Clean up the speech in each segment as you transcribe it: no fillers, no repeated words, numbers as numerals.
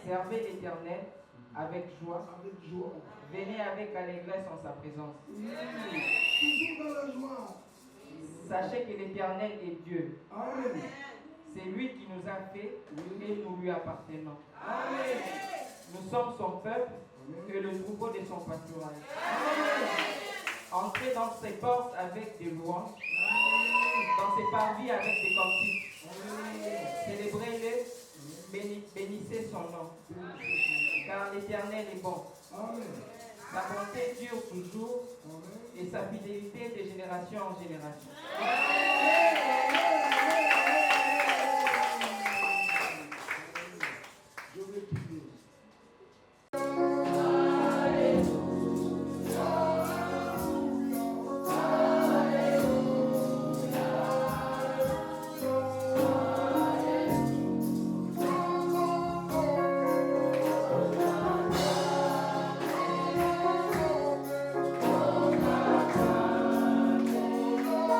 Servez l'Éternel avec joie. Avec joie. Venez avec allégresse en sa présence. Oui. Toujours dans la joie. Sachez que l'Éternel est Dieu. Amen. C'est lui qui nous a fait et nous lui appartenons. Amen. Nous sommes son peuple et le troupeau de son pâturage. Entrez dans ses portes avec des louanges, dans ses parvis avec des cantiques. Célébrez-le, bénissez son nom, car l'Éternel est bon. Amen. Sa bonté dure toujours et sa fidélité de génération en génération. Je vais prier.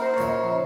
Oh,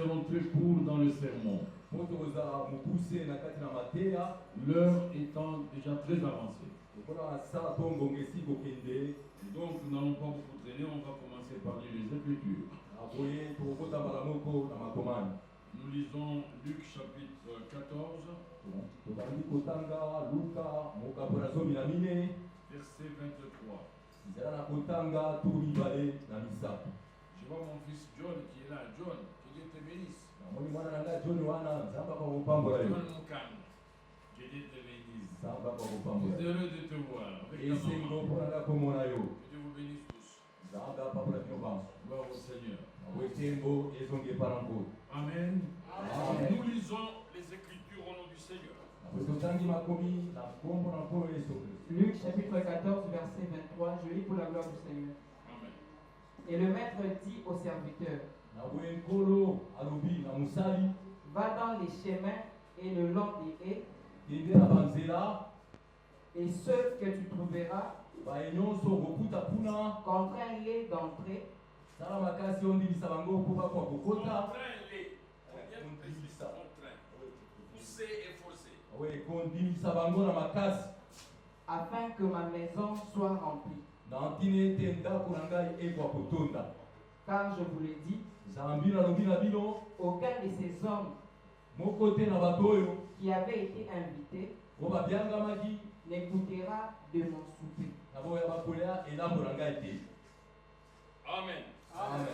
serons très courts dans le sermon, motoza mukuse na kati na mateya l'heure étant déjà très avancée. lokola na sala to ngonga esi kokende Donc nous n'allons pas beaucoup traîner, on va commencer par lire les Écritures. aboye tokokota mbala moko na makomani. Nous lisons Luc chapitre 14, tokandi kotanga luka mokabo na zomi na mine verset 23. ezala na kotanga turu mibale na misato. Je vois mon fils John qui est là. John, que Dieu te bénisse. namoni mwana na ngai John wana nzambe akokopambola yo, John Moukane, que Dieu te bénisse. nzambe Je akokopambola suis yo. heureux de te voir avec ta esengo maman. mpona ngai komona yo, Que Dieu vous bénisse tous. nzambe apambola bino banso Gloire au Seigneur. wetembo ezongi epa na nkolo. Amen. Amen. Nous lisons les Écritures au nom du Seigneur. napo totangi makomi na nkombo na nkolo yesu kristo. Luc chapitre 14, verset 23, je lis pour la gloire du Seigneur. Amen. Et le maître dit au serviteur, na boye nkolo alobi na mosali va dans les chemins et le long des haies, kende na banzela et ceux que tu trouveras, baye nyonso kokuta kuna, contrains-les d'entrer, sala makasi ondimisa bango mpo bakwa kokota. Contrains-les. On vient de préciser contraint. Pousser et forcer. we kondimisa bango na makasi afin que ma maison soit remplie. na ntina ete ndako na ngai ekwa kotonda. Car je vous l'ai dit, nzambi nalobi na bino aucun de ces hommes moko te na bato oyo qui avaient été invités oyo babiangamaki ne goûtera de mon souper. na boya bakolia elambo na ngai te. Amen. Amen.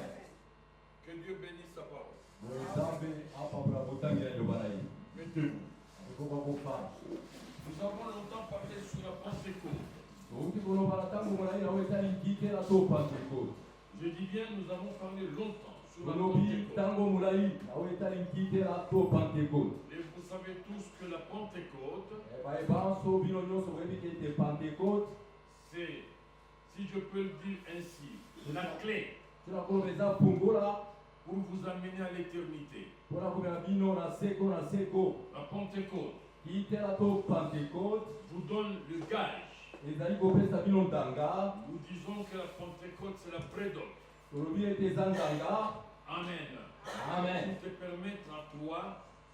Que Dieu bénisse sa parole. boye nzambe apambola kotangira liloba na ye. Mettez-vous. ekoka kofana Nous avons longtemps parlé sur la Pentecôte. touti koloba na ntango molai na oyo etali nkitela to pentekote. Je dis bien, nous avons parlé longtemps sur la tolobi Pentecôte. ntango molai na oyo etali nkitela to pentekote. Et vous savez tous que la Pentecôte, bayebanso bino nyonso boyebi te ete pentekote c'est, si je peux le dire ainsi, la clé tona koloba eza fungola pour vous amener à l'éternité. mpona komela bino na seko na seko. La Pentecôte kitela to pentekote vous donne le gage. ezali kopesa bino ndanga. Nous disons que la Pentecôte, c'est la prédote. tolobi ete eza ndanga. Amen. Amen. Pour te permettre à toi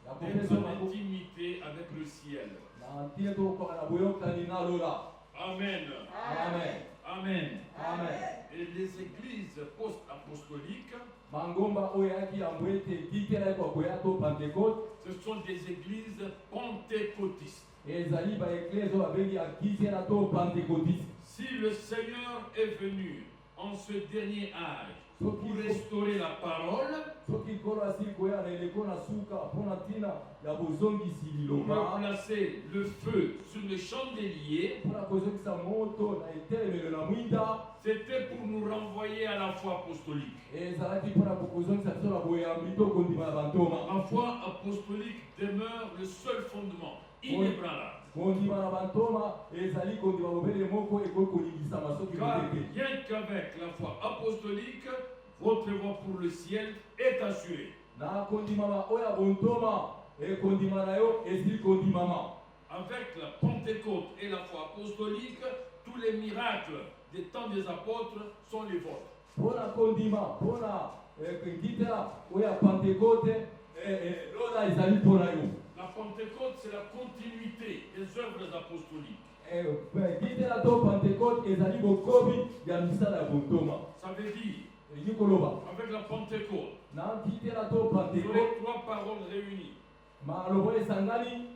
ya d'être kopesa en bango intimité avec le ciel. na ntina tokoka na boyokani na lola. Amen. Amen. Amen. Amen. Et les églises post-apostoliques, mangomba oyo eyaki yango ete kitela ekwa koya to pentekote ce sont des églises pentecôtistes. ezali baeklese oyo babengi ya kitela to pentekotiste. Si le Seigneur est venu en ce dernier âge pour soki restaurer la parole, soki nkolo asili koya na eleko na suka mpona ntina ya bozongisi pour liloba placer le feu sur le chandelier, mpona kozongisa moto na etelemelo na mwinda, c'était pour nous renvoyer à la foi apostolique. ezalaki mpona kozongisa biso na boyambi to kondima na bantoma. La foi apostolique demeure le seul fondement inébranlable. kondima na bantoma ezali kondima mobele moko ekoki koningisama soki Car bote te. rien qu'avec la foi apostolique, votre voie pour le ciel est assurée. na kondimama oyo ya bontoma ekondima na yo esili kondimama. Avec la Pentecôte et la foi apostolique, tous les miracles des temps des apôtres sont les vôtres. mpona kondima mpona nkitela oyo ya pentekote lola ezali mpona yo. La Pentecôte, c'est la continuité des œuvres apostoliques. nkitela to pentekote ezali bokomi ya misala ya bontoma. Ça veut dire, elingi koloba avec la Pentecôte, na nkitela to vous aurez pentekote trois paroles réunies. maloba esangani,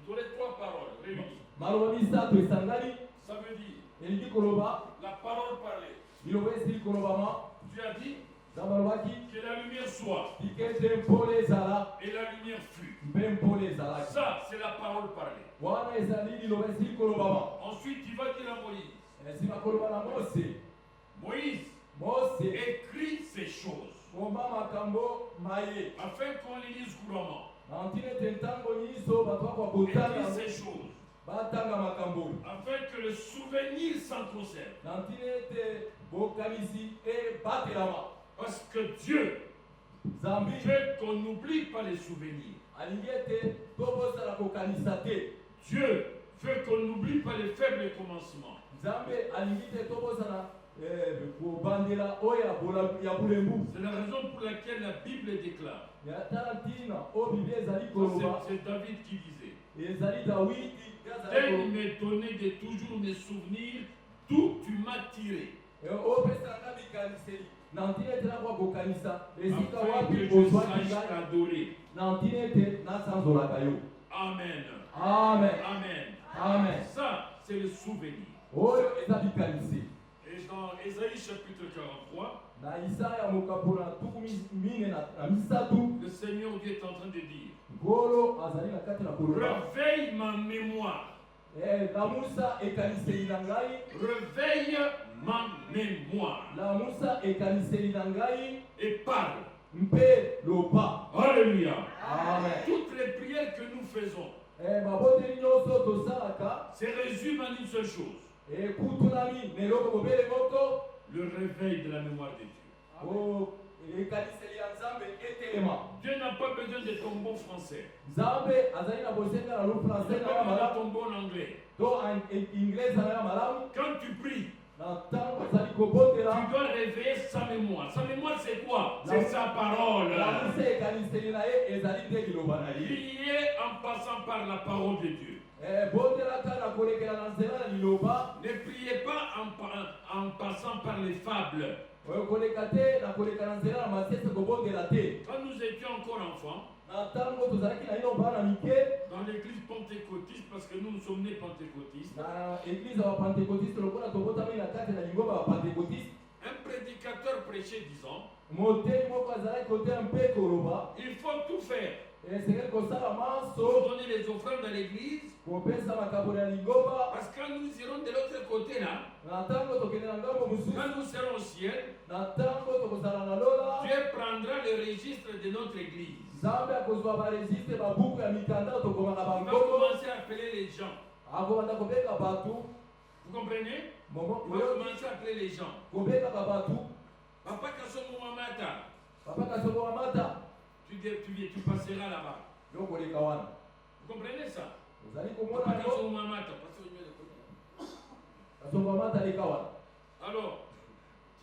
Vous aurez trois paroles réunies. maloba misato esangani. Ça veut dire, elingi koloba la parole parlée. liloba esili kolobama. Dieu a dit nzambe alobaki que la lumière soit tikete mpole ezala et la lumière fut. mpe mpole ezalaki. Ça, c'est la parole parlée. wana ezali liloba esili kolobama. Ensuite, il va dire à Moïse, esili koloba na mose. Moïse, mose écris ces choses komba makambo maye afin qu'on les lise couramment. na ntina ete ntango nyonso bato bakwa kotanga Écris ces choses batanga makambo afin que le souvenir s'en conserve. na ntina ete bokanisi ebatelama. Parce que Dieu nzambi veut qu'on n'oublie pas les souvenirs. alingi ete tobosala kokanisa te. Dieu veut qu'on n'oublie pas les faibles commencements. nzambe alingi te tobosana kobandela oyo ya bulembu C'est la raison pour laquelle la Bible déclare. ya tala ntina oyo biblia ezali Ça, koloba c'est David qui disait. ezali dawidi nde azali Elle koloba m'est donné de toujours me souvenir d'où tu m'as tiré, opesanga bikaniseli na ntina ete nakwa kokanisa esika afin wapi que je ozwaki sache ngai t'adorer. na ntina ete nasanzolaka yo. Amen. Amen. Amen. Amen. Ça, c'est le souvenir. Oyo eza bikaniseli. Et dans Ésaïe chapitre 43, Na Isaya mokapo na tuku mine na misatu le Seigneur Dieu est en train de dire, ngolo azali na kati na koloba réveille ma mémoire, lamusa ekaniseli na ngai réveille ma mémoire lamusa ekaniseli na ngai et parle. mpe loba. Alléluia. Amen. Toutes les prières que nous faisons maboteli nyonso tosalaka se résument en une seule chose, ekutunami na eloko mobele moko le réveil de la mémoire de Dieu. ekaniseli ya nzambe etelema. Dieu n'a pas besoin de ton bon français, nzambe azali na bosenga na lo il n'a français na pas ya besoin de malamu ton bon anglais. to inglés na ya malamu. Quand tu pries, Na ntango azali kobotela tu dois réveiller sa mémoire. Sa mémoire, c'est quoi? C'est sa parole. lamusa ekaniseli na ye ezali nde liloba na ye. Priez en passant par la parole de Dieu. botelaka na kolekela na nzela na liloba. Ne priez pas en passant par les fables. koleka te na koleka na nzela na masese kobondela te. Quand nous étions encore enfants, na ntango tozalaki na ino bana mike dans l'église pentecôtiste, parce que nous sommes nés pentecôtistes, na eglize ya bapentekotiste lokola tobotami na kati na lingomba ya bapentekotiste. un prédicateur prêchait disant, moteli moko azalaki kotela mpe koloba il faut tout faire esengeli kosala pour maso donner les offrandes dans l'église, kopesa makambo na lingomba. parce que quand nous irons de l'autre côté là, na ntango tokende na ngambo mosusu quand nous serons au ciel, na ntango tokozala na lola Dieu prendra le registre de notre église. nzambe akozwa baregistre babuku ya mikanda tokomaka Il va bangongo commencer à appeler les gens. akobanda kobeka bato Vous comprenez? momo Il va commencer à appeler les gens. kobekaka bato Papa Kassomo Mamata, papa kasoko amata tu passeras là-bas. yo koleka wana. Vous comprenez ça? ozali Papa komona yo Kassomo Mamata, parce que vous le connaissez. kasoko amata aleka wana Alors,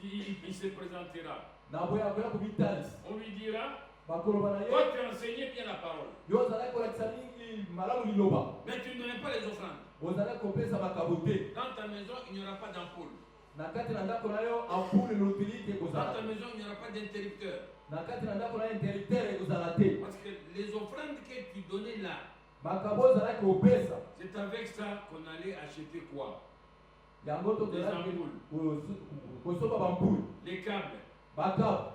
il se présentera. na boya koya kobitalisi On lui dira, bakoloba na toi ye tu enseignais bien la parole, yo ozalaki kolakisa mingi malamu liloba mais tu ne donnais pas les offrandes. ozalaki kopesa makabo te. Dans ta maison, il n'y aura pas d'ampoule. na kati na ndako na yo ampule loteli te Dans ta kozala maison, il n'y aura pas d'interrupteur. na kati na ndako na yo interrupteur ekozala te. Parce que les offrandes que tu donnais là, makabo ozalaki kopesa c'est avec ça qu'on allait acheter quoi? yango tozalaki kosopa bampule Les câbles. bakabo.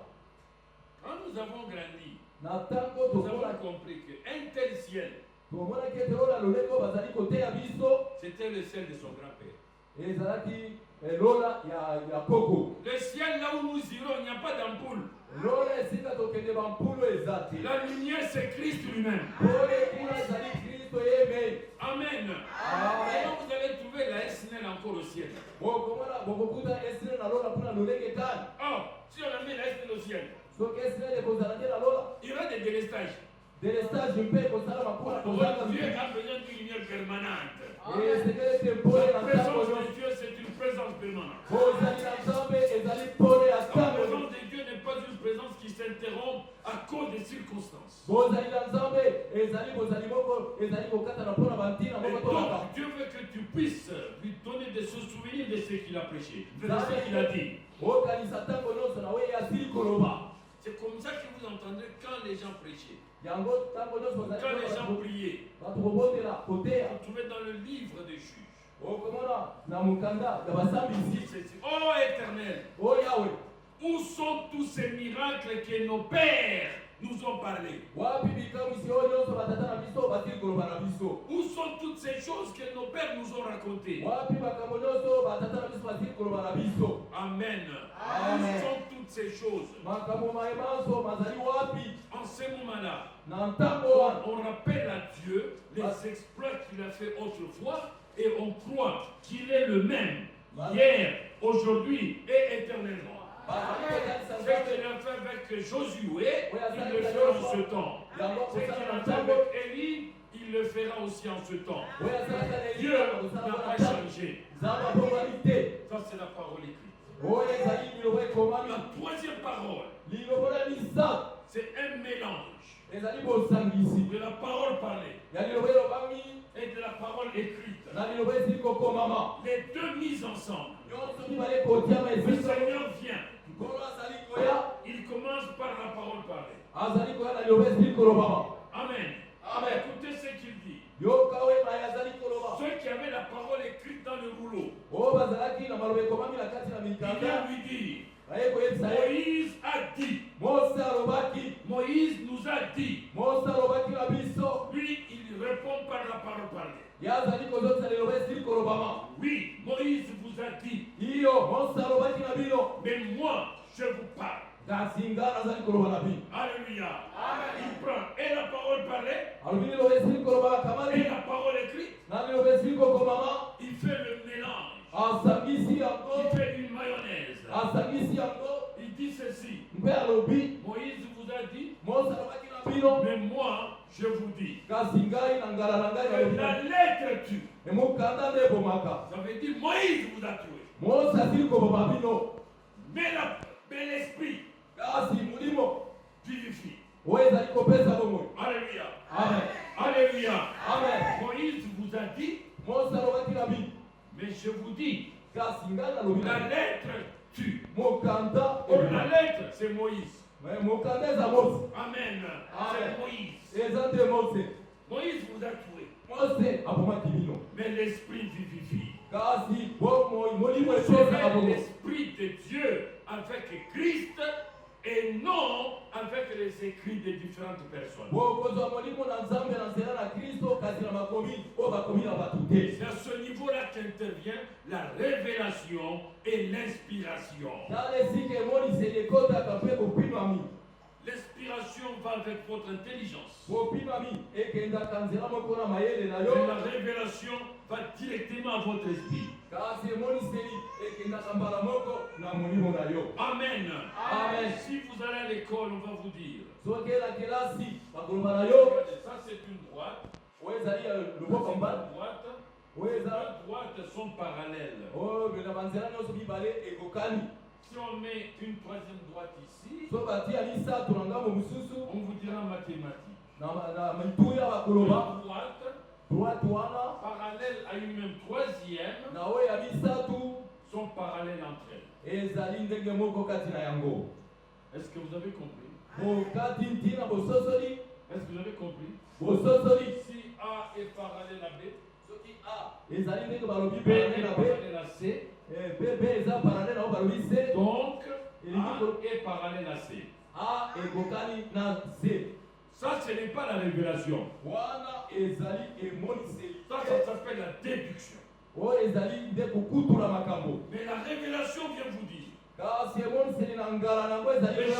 Quand nous avons grandi, na ntango nous avons compris qu'un tel ciel, tomonaki ete lola lolenge oyo bazali koteya biso c'était le ciel de son grand-père. ezalaki lola ya koko. Le ciel là où nous irons, il n'y a pas d'ampoule. lola esika tokende bampulu eza te. La lumière, c'est Christ lui-même. pole kuna ezali kristo ye mei. Amen. Amen. Donc vous allez trouver la SNL encore au ciel. bokomona bokokuta esine na lola kuna lolenge kani. Oh, si on amène la SNL au ciel, soki esine ekozala te na lola il y aura des délestages. delestage mpe ekozala makuna kozanga Dieu a besoin d'une lumière permanente. esengeli ete pole La na présence ntango de nyonso. Dieu, c'est une présence permanente. ozali na nzambe ezali pole ya La ntango présence de Dieu n'est pas une présence qui s'interrompt à cause des circonstances. bozali na nzambe ezali bozali moko ezali kokata na mpona bantina Et moko to donc, makambo. Dieu veut que tu puisses lui donner de se souvenir de ce qu'il a prêché, de ce qu'il a dit. okanisa ntango nyonso na we asili koloba. C'est comme ça que vous entendrez quand les gens prêchaient, yango ntango nyonso quand les gens priaient. bato kobotela koteya Vous trouvez dans le livre des juges. okomona na mokanda ya basambisi. Oh Éternel, o yawe où sont tous ces miracles que nos pères nous ont parlé? wapi bikamwisi oyo nyonso batata na biso basili koloba na biso. Où sont toutes ces choses que nos pères nous ont racontées? wapi makambo nyonso batata na biso basili koloba na biso. Amen. Amen. Où sont toutes ces choses? makambo maemanso mazali wapi En ce moment-là, na ntango wana. on rappelle à Dieu les exploits qu'il a fait autrefois et on croit qu'il est le même hier, aujourd'hui et éternellement. Ce qu'il a fait avec Josué, il le fera en ce temps. Ce qu'il a fait avec Élie, il le fera aussi en ce temps. Dieu n'a pas changé. Ça, c'est la parole écrite. La troisième parole, c'est un mélange de la parole parlée et de la parole écrite. Les deux mises ensemble. Le Seigneur vient. Il commence par la parole parlée. Amen. Écoutez ce qu'il dit. Ceux qui avaient la parole écrite dans le rouleau, il vient lui dire, Moïse a dit. Moïse nous a dit. Lui, il répond par la parole parlée. Oui, Moïse vous a dit. Mais moi, je vous parle. Alléluia. Il prend et la parole parlée et la parole écrite. Il fait le mélange. Il fait une mayonnaise. Il dit ceci. Moïse vous a dit. Mais moi, je vous dis. Que la lettre tue. Ça veut dire Moïse vous a tué. Mais l'esprit vivifie. Alléluia. Amen. Alléluia. Amen. Moïse vous a dit. Mais je vous dis. La lettre tue. La lettre, c'est Moïse. Amen. C'est Moïse. Moïse vous a tué. Mais l'esprit vivifie. C'est l'esprit de Dieu avec Christ et non avec les écrits de différentes personnes. C'est à ce niveau-là qu'intervient la révélation et l'inspiration. L'inspiration va avec votre intelligence. Et la révélation va directement à votre esprit. Amen. Amen. Si vous allez à l'école, on va vous dire. Ça c'est une droite. Les droites sont parallèles. Si on met une troisième droite ici, on vous dira mathématiques. Droite parallèle à une même troisième sont parallèles entre elles. Est-ce que vous avez compris? Est-ce que vous avez compris? Si A est parallèle à B, B est parallèle à C, donc A est parallèle à C. Ça, ce n'est pas la révélation. Ça s'appelle la déduction. Mais la révélation vient vous dire. Le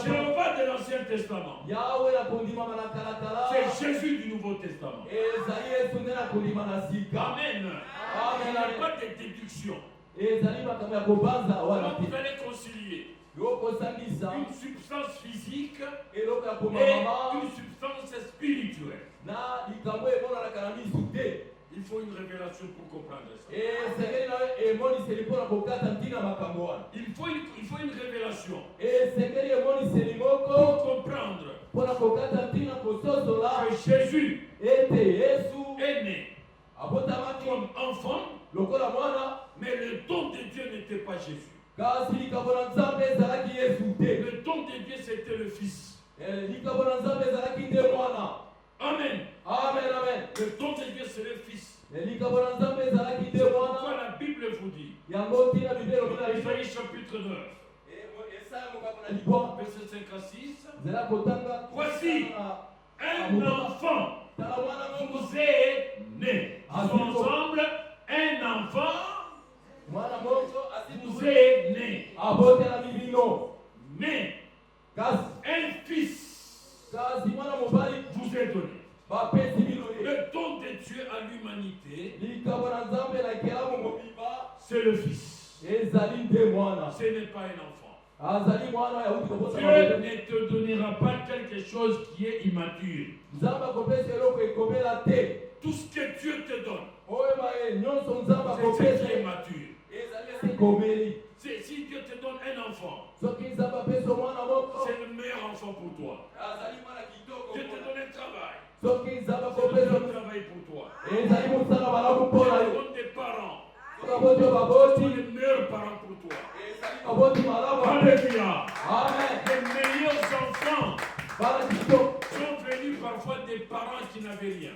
Jéhovah de l'Ancien Testament, c'est Jésus du Nouveau Testament. Amen. Il n'y a pas de déduction. Comment vous allez concilier une substance physique et une substance spirituelle? Il faut une révélation pour comprendre ça. Il faut une révélation pour comprendre que Jésus est né comme enfant, mais le don de Dieu n'était pas Jésus. Le don de Dieu, c'était le Fils. Amen. Le don de Dieu, c'est le Fils. C'est pourquoi la Bible vous dit, Isaïe chapitre 9, verset 5 à 6, voici un enfant vous est né. Ensemble, un enfant vous est né. Mais un fils vous est donné. Le don de Dieu à l'humanité, c'est le Fils. Ce n'est pas un enfant. Dieu ne te donnera pas quelque chose qui est immature. Tout ce que Dieu te donne, c'est ce qui est mature. Si Dieu te donne enfant, soki nzambe apeso mwana moko c'est le meilleur enfant pour toi. azali mwana kitoko Je te donne un travail. soki nzambe C'est le akopesa meilleur travail pour toi. ezali mosala malamu mpona Je yo te donne des parents. baboti oyo Ce baboti sont les meilleurs parents pour toi. ezali baboti malamu Alléluia. amen Les meilleurs enfants bana kitoko sont venus parfois des parents qui n'avaient rien.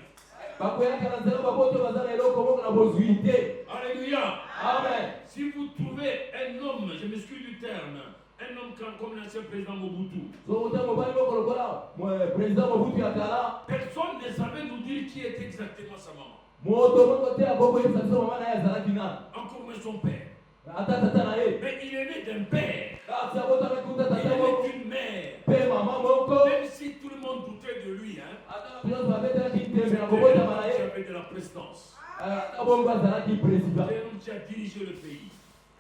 bakoyaka na nzela baboti oyo baza na eloko moko na bozwi te Alléluia. amen Si vous trouvez un homme, je m'excuse du terme, un homme comme l'ancien président Mobutu, sokuta mobali moko lokola président mobutu ya kala personne ne savait nous dire qui était exactement sa maman. moto moko te akokoyesa biso mama na ye azalaki nani Encore moins son père. ata tata na ye Mais il est né d'un père. kasi abotaki kuta Il tata est moko né d'une mère. mpe mama moko Même si tout le monde doutait de lui, hein, ata nyonso babetelaki c'est ntembe na un kobotama na homme qui ye avait de la prestance. ata bongo azalaki président C'est un homme qui a dirigé le pays.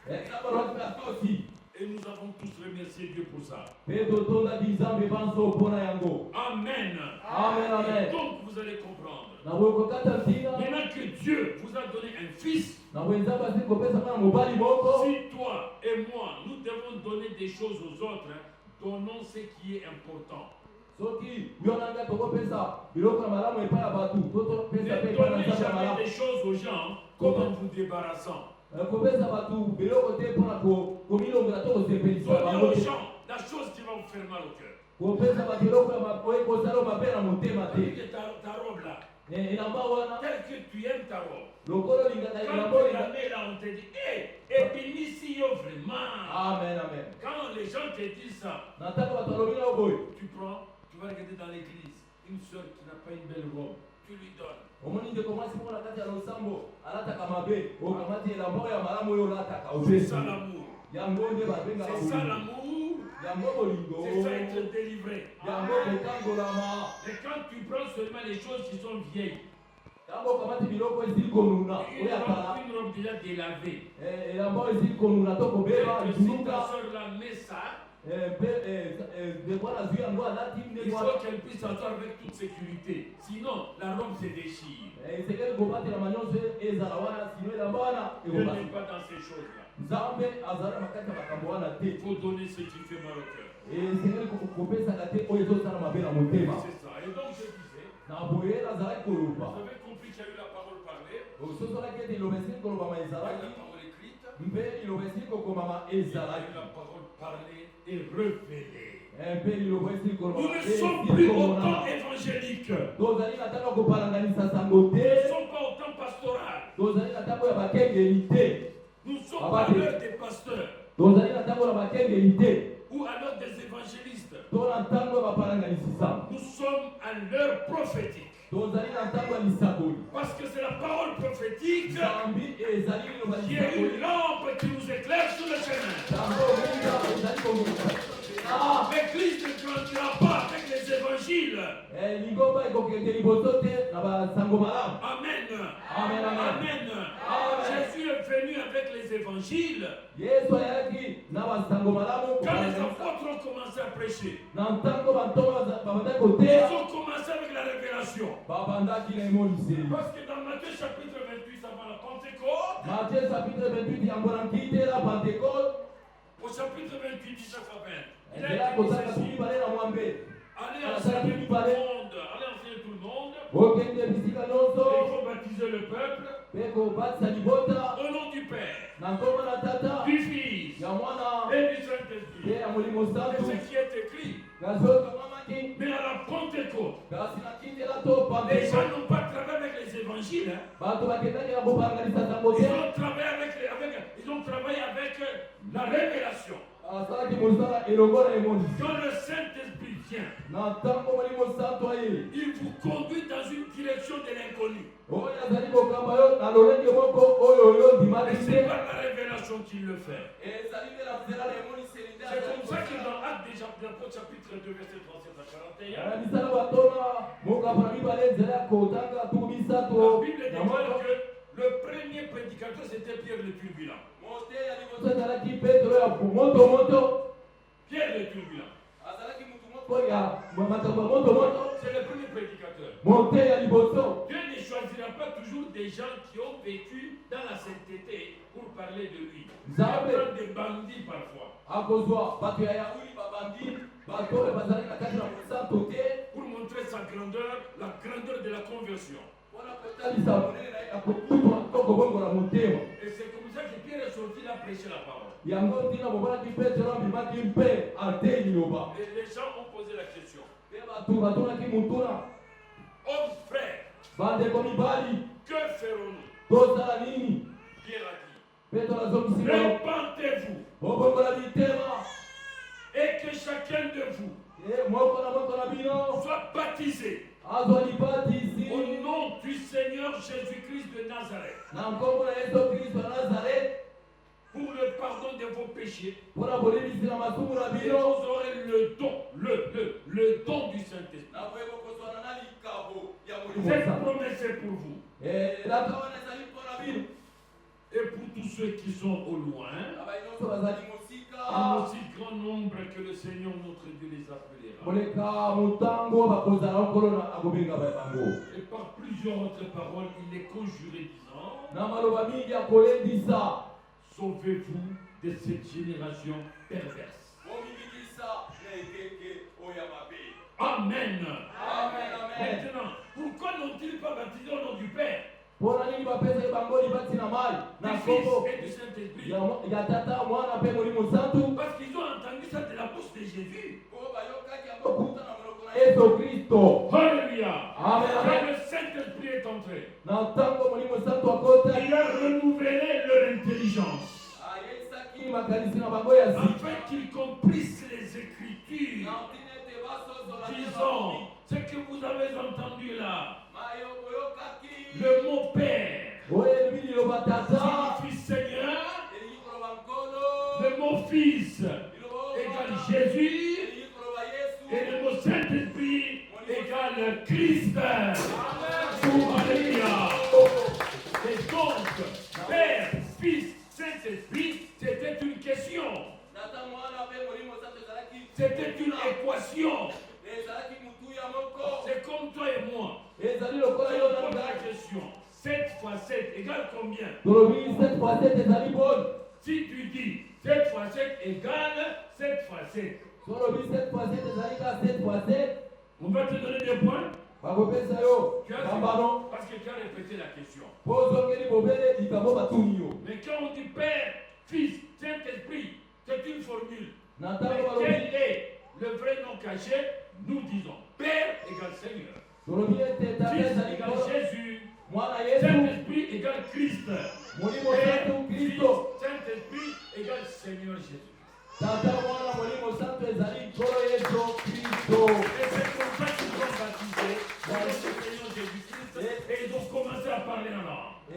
ekinabalwaki mpe atosi Et nous avons tous remercié Dieu pour ça. mpe totondaki nzambe banso mpona yango Amen. amen amen Donc vous allez comprendre. naboyi kokata ntina Maintenant que Dieu vous a donné un fils, naboyi nzambe asili kopesa mwana mobali moko si toi et moi, nous devons donner des choses aux autres, hein, donnons ce qui est important. soki yo nanga tokopesa biloko ya malamu epai ya bato Ne totopesa mpe epai na donnez nzambe ya jamais malamu des choses aux gens comme en vous débarrassant. kopesa bato biloko te mpona komilongola to kosepelisa Donnez bango aux te gens la chose qui va vous faire mal au cœur. kopesa bato eloko oyo kosala mabe na motema te Avec ta robe là, elamba wana tel que tu aimes ta robe. lokolo olingaka Quand elamba tu la olinga mets là, on te dit, hé, et puis ici, oh, vraiment. amen amen Quand les gens te disent ça, na ntango bato alobi na yo boye tu prends, tu vas regarder dans l'église, une soeur qui n'a pas une belle robe, tu lui donnes. omoni ndeko mwasi moko na kati ya losambo alataka mabe okamati elamba oyo ya malamu oyo olataka C'est opesi ça l'amour. yango nde babengaka C'est ça bolingo l'amour. yango bolingo C'est ça être délivré. yango kokangolama Et quand tu prends seulement les choses qui sont vieilles, yango okamati biloko esili konuna oyo ya kala une robe déjà délavée, elamba oyo esili konuna to kobeba et que si ta lituluka soeur là met ça, mpe ndeko wana azwi yango alati il ndeko faut wana qu'elle puisse s'asseoir avec toute sécurité. Sinon, la robe se déchire. esekeli kobatelama nyonso ezala wana sino elamba wana Dieu ekobasi n'est pas dans ces choses-là. nzambe azala makati ya makambo wana te Il faut donner ce qui fait mal au cœur. esekeli kopesaka te oyo ezosala mabe na motema C'est ça. Et donc je disais, na boye nazalaki koloba vous avez compris qu'il y a eu la parole parlée, sosolaki ete liloba esili kolobama il y a eu ezalaki la parole écrite, mpe liloba esili kokomama il y a ezalaki eu la parole parlée et révélée. mpe liloba esili Nous kolobama ne sommes plus au temps évangélique. tozali na ntango ya kopalanganisa sango Nous te ne sommes pas au temps pastoral. tozali na ntango ya bakengeli te Nous sommes à l'heure des pasteurs tozali na ntango ya bakengeli te ou à l'heure des évangélistes. to na ntango ya bapalanganisa Nous sommes à l'heure prophétique. tozali na ntango ya lisakoli Parce que c'est la parole prophétique zambi ezali liloba qui est lisakoli une lampe qui nous éclaire sur le chemin. yango olinga ezali kongisa L'église ne grandira pas avec les évangiles. lingomba ekokende liboso te na basango malamu Amen. Amen, amen. Amen. Amen. Jésus est venu avec les évangiles. yesu ayaki na basango malamu Quand les apôtres ont commencé à prêcher, na ntango bantongo babandaki ils koteya ont commencé avec la révélation. babandaki na emoniseli Parce que dans Matthieu chapitre 28 avant la Pentecôte, Matthieu chapitre 28 yango na nkitela pentecote au chapitre 28 du chapitre 20, il a ezela été dit kosaka ceci. mibale na mwambe Allez enseigner tout le monde. Allez enseigner tout le monde. bokende bisika Et il nyonso faut baptiser le peuple mpe kobatisa libota au nom du Père, na nkombo na tata du Fils ya mwana et du mpe Saint-Esprit. ya molimo C'est santu ce qui est écrit. kasi oyo tomamaki Mais à la Pentecôte, kasi na nkitela to les pentecote gens n'ont pas travaillé avec les évangiles. Hein. bato bakendaki na kopanganisa sango Ils te ont travaillé ils ont travaillé avec la révélation. asalaki mosala elongo na emonisi Quand le Saint-Esprit vient, na ntango molimo santu aye il vous conduit dans une direction de l'inconnu. oyo azali kokamba yo na lolenge moko oyo yo Et ndimaki c'est te par la révélation qu'il le fait. ezali nde na nzela na emoniseli nde C'est azali comme ça que kosala. dans Actes des Apôtres, chapitre 2, verset 37 à 41, Na misala batona mokapona mibale nzela ya kotanga tuku misato la Bible na déclare moko que le premier prédicateur, c'était Pierre le Turbulent. mote ya liboso ezalaki petro ya motomoto Pierre le Turbulent. azalaki mutu moko ya makambo ya motomoto C'est le premier prédicateur. mote ya liboso Dieu ne choisira pas toujours des gens qui ont vécu dans la sainteté pour parler de lui. Il y a plein de bandits parfois. Pour montrer sa grandeur, la grandeur de la conversion. Et c'est comme ça que Pierre est sorti là prêcher la parole. Et les gens ont posé la question. Oh frère, que ferons-nous? Pierre a dit, répentez-vous et que chacun de vous soit baptisé au nom du Seigneur Jésus-Christ de Nazareth pour le pardon de vos péchés. Et vous aurez le don du Saint-Esprit. Cette promesse est pour vous. Et pour tous ceux qui sont au loin, en aussi grand nombre que le Seigneur notre Dieu les appellera. Et par plusieurs autres paroles, il les conjurait disant, sauvez-vous de cette génération perverse. Amen. Maintenant, pourquoi n'ont-ils pas baptisé au nom du Père, du Fils et du Saint-Esprit? Parce qu'ils ont entendu ça de la bouche de Jésus. Alléluia. Quand le Saint-Esprit est entré, il a renouvelé leur intelligence afin qu'ils comprissent les Écritures, disant ce que vous avez entendu là. Le mot Père signifie Seigneur. Le mot Fils égale Jésus. Et le mot Saint-Esprit égale Christ. Alléluia. Et donc, Père, Fils, Saint-Esprit, c'était une question. C'était une équation. C'est comme toi et moi. C'est la question. 7 fois 7 égale combien? Si tu dis 7 fois 7 égale 7 fois 7. On va te donner des points. Parce que tu as répété la question. Mais quand on dit Père, Fils, Saint-Esprit, c'est une formule. Mais quel est le vrai nom caché? Nous disons Père égale Seigneur. Fils égale Jésus. Saint-Esprit égale Christ. Père, Fils, Saint-Esprit égale Seigneur Jésus. Et c'est comme ça qu'ils ont baptisé dans le Seigneur Jésus-Christ et ils ont commencé à parler en langue. Que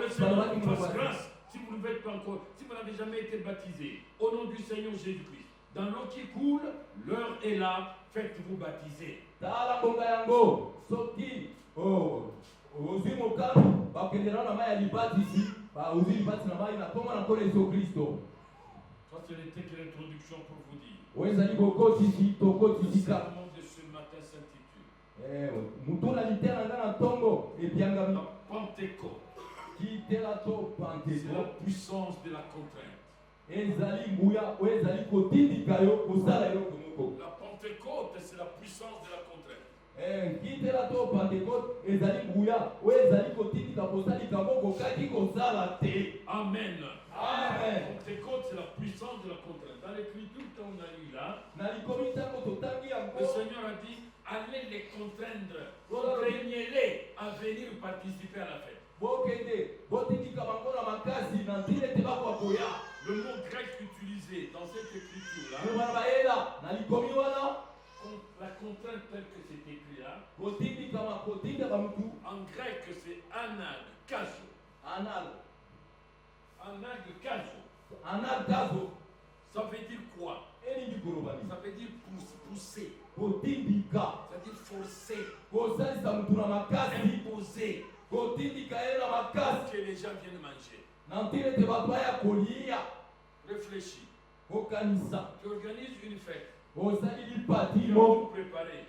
le Seigneur vous fasse grâce si vous ne faites pas encore, si vous n'avez jamais été baptisé au nom du Seigneur Jésus-Christ. Dans l'eau qui coule, l'heure est là, faites-vous baptiser. Ça c'était que l'introduction pour vous dire. Le sermon de ce matin s'intitule la Pentecôte. C'est la puissance de la contrainte. La Pentecôte, c'est la puissance de la contrainte. Amen. Amen. Pentecôte, c'est la puissance de la contrainte. Dans l'écriture qu'on a lu là, le Seigneur a dit, allez les contraindre, contraignez-les à venir participer à la fête. Le mot grec utilisé dans cette écriture-là, la contrainte telle que c'est écrit là, en grec c'est anagkazo. Anagkazo. Ça veut dire quoi? Ça veut dire pousser. C'est-à-dire forcer. Imposer. Que les gens viennent manger. Réfléchis. Tu organises une fête. Tu vas tout préparer.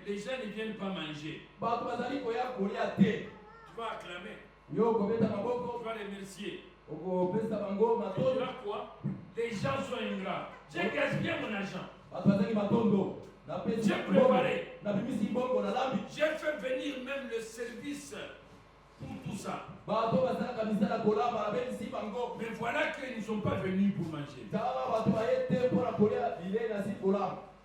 Les gens ne viennent pas manger. Tu vas acclamer. Tu vas remercier. Tu vas quoi? Les gens sont ingrats. J'ai gaspillé mon argent. J'ai préparé. J'ai fait venir même le service pour tout ça. Mais voilà qu'ils ne sont pas venus pour manger.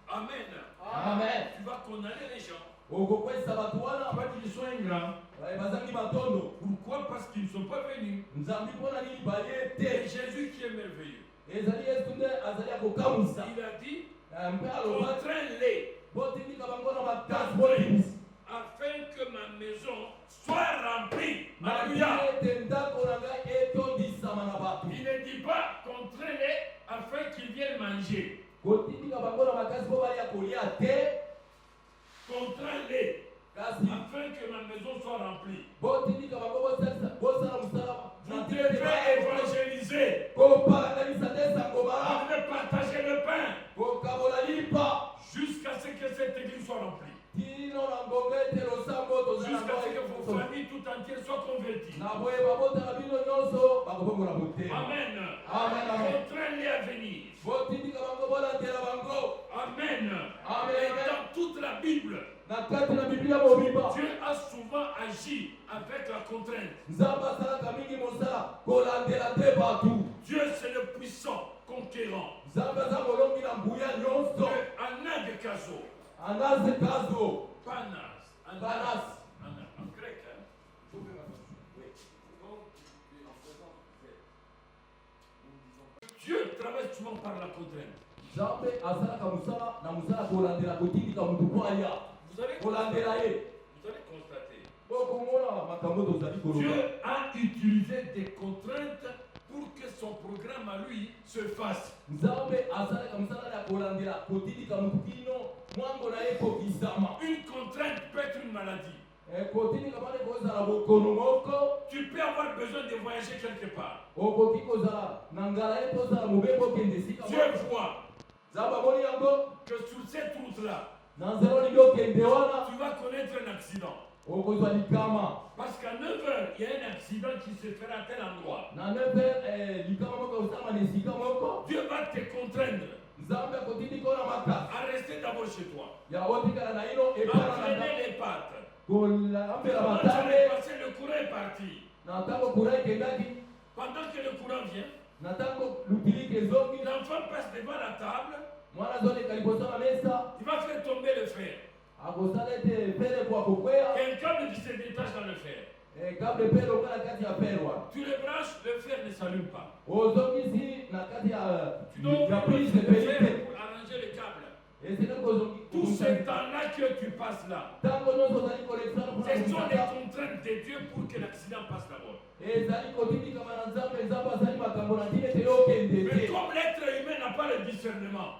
Amen. Amen. Tu vas condamner les gens. Pourquoi Pas qu'ils sont ingrats. Pourquoi? Parce qu'ils ne sont pas venus. Et Jésus qui est merveilleux. Il a dit, contrains-les afin que ma maison soit remplie. Alléluia. Il ne dit pas contrains-les afin qu'ils viennent manger. Contrains-les afin que ma maison soit remplie. Vous devez évangéliser. Vous devez partager le pain jusqu'à ce que cette église soit remplie. Jusqu'à ce que vos familles tout entières soient converties. Amen. Contrains-les à venir. Amen. Et dans toute la Bible, Dieu a souvent agi avec la contrainte. Dieu c'est le puissant conquérant. Anagkazo. Panas. En grec. Dieu travaille souvent par la contrainte. Vous allez constater. Dieu a utilisé des contraintes pour que son programme à lui se fasse. Une contrainte peut être une maladie. Tu peux avoir besoin de voyager quelque part. Dieu voit que sur cette route-là, tu vas connaître un accident. Parce qu'à 9h, il y a un accident qui se fera à tel endroit. Dieu va te contraindre à rester d'abord chez toi. À traîner les pattes. Quand tu as passé, le courant est parti. Pendant que le courant vient, l'enfant passe devant la table. Il va faire tomber le fer. Un câble qui se détache dans le fer. Tu le branches, le fer ne s'allume pas. Tu dois ouvrir le fer pour arranger le câble. Tout ce temps-là que tu passes là, ce sont les contraintes de Dieu pour que l'accident passe d'abord. Mais comme l'être humain n'a pas le discernement,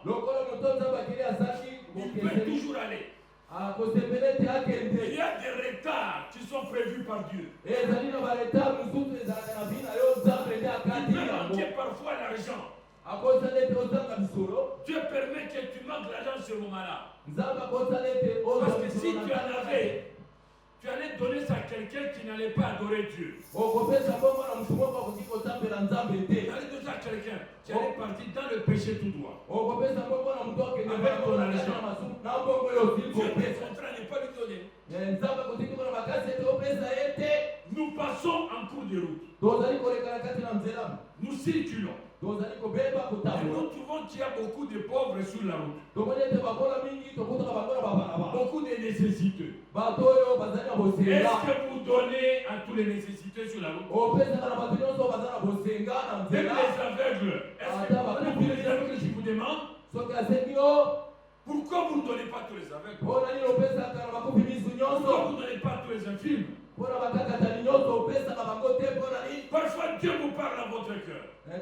il peut toujours aller. Il y a des retards qui sont prévus par Dieu. Il peut manquer parfois l'argent. Dieu permet que tu manques l'argent ce moment-là. Parce que si tu en avais, tu allais donner ça à quelqu'un qui n'allait pas adorer Dieu. Tu allais donner ça à quelqu'un qui allait partir dans le péché tout droit. Avec ton argent. Dieu te contraint de ne pas lui donner. Nous passons en cours de route. Nous circulons. Et nous trouvons qu'il y a beaucoup de pauvres sur la route. Beaucoup de nécessiteux. Est-ce que vous donnez à tous les nécessiteux sur la route? Même les aveugles. Est-ce que vous donnez les aveugles, je vous demande? Pourquoi vous ne donnez pas tous les aveugles? Pourquoi vous ne donnez pas tous les infirmes? Parfois Dieu vous parle à votre cœur. Tu as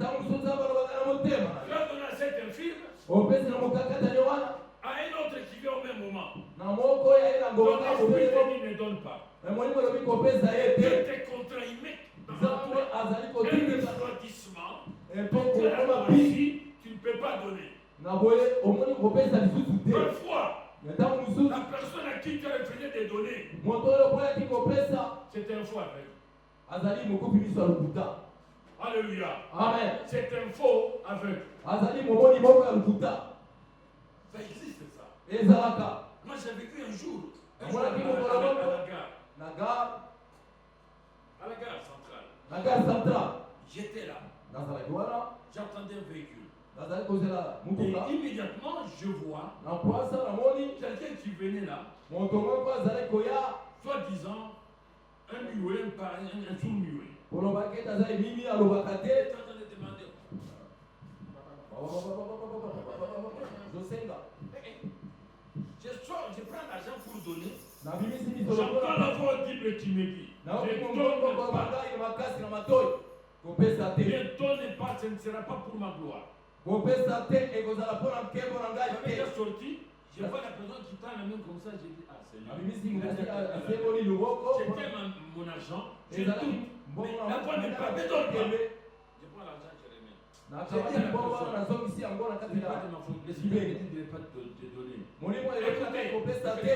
donné à cet infirme, à un autre qui vient au même moment. Donc l'esprit de Dieu ne donne pas. Dieu te contraint, il met dans un refroidissement. Ici, tu ne peux pas donner. Parfois, faux aveugle. azali mokopi miso ya lokuta. Alléluia. Amen. C'est un faux aveugle. Azali momoni moko ya lokuta. Ça existe ça. Ezalaka. Moi j'ai vécu un jour à Voilà, la qui gare. Na gare. À la gare centrale. Na gare centrale. J'étais là. Nazalaki wana. J'entendais un véhicule. Nazali kozela mutuka. Et immédiatement je vois Na kwasa namoni quelqu'un qui venait là, moto moko azali koya. soi-disant un muet, un sourd-muet. Olobaki ete azali mimi alobaka te. J'étais en train de demander. Zosenga. Je prends l'argent pour donner. Nabimisi miso J'entends lokola. la voix audible qui me dit, Na je okomo donne moko pas. bakai na makasi na matoi. Kopesa te. Ne donne pas, ce ne sera pas pour ma gloire. Kopesa te ekozala mpona nkembo na ngai J'avais te. déjà sorti, je vois la personne qui tend la main comme ça, j'ai dit, ah Seigneur. Abimisi mokasi asengoli loboko. J'étais mon argent, je Ezalaki doute. mbongo Mais na la voix ne moko parle pas, na donne pas. kembe. Je prends l'argent, je remets. Nakamati mbongo wana nazongisi yango na Ce kati n'est pas ya de ma faute. Le Seigneur me dit de ne pas te donner. molimo eleki na ngai kopesa te.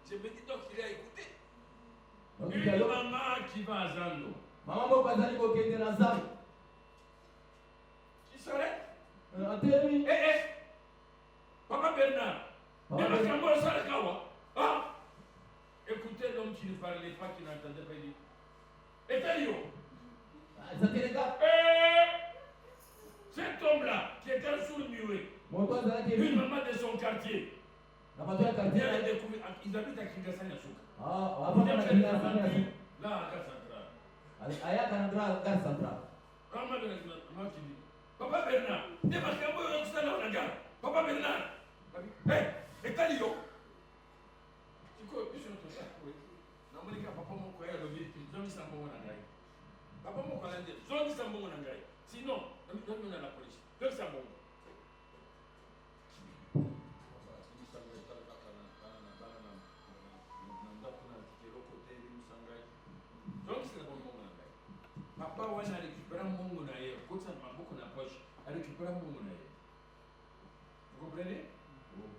Je me dis donc il a écouté. Nakoki Une yo, maman qui va à Zando, mama moko azali kokende na zamba. qui s'arrête. Atelemi. Papa Bernard, Papa et ma Bernard. caméra sur le kawa. Ah, écoutez l'homme qui ne parlait pas, qui n'entendait pas, il dit, et Taïo, Zateleka. cet homme-là, qui était un sourd-muet, Moto azalaki une ebi. maman de son quartier, Na bato ya il quartier. a découvert, ils habitent à Kingasani à Souka. Ah, Il avant a na fait kila des sana amis, ya. là, à Gare Centrale. Ayaka na gare centrale. Maman de la maman qui dit, Papa Bernard, et ma caméra sur la gare. Papa Bernard, et Taïo. Tu quoi, puis je ne sais pas, oui. Non, mais les gars, papa mon coeur, le vide, ils ont mis ça en bon anglais. Papa mon coeur, ils ont mis ça en bon anglais. Sinon, on est à la police. Donc c'est bon. Donc c'est bon mon anglais. Papa, on a récupéré un bon anglais. Quand ça m'a beaucoup na poche, a récupéré un bon anglais. Vous comprenez?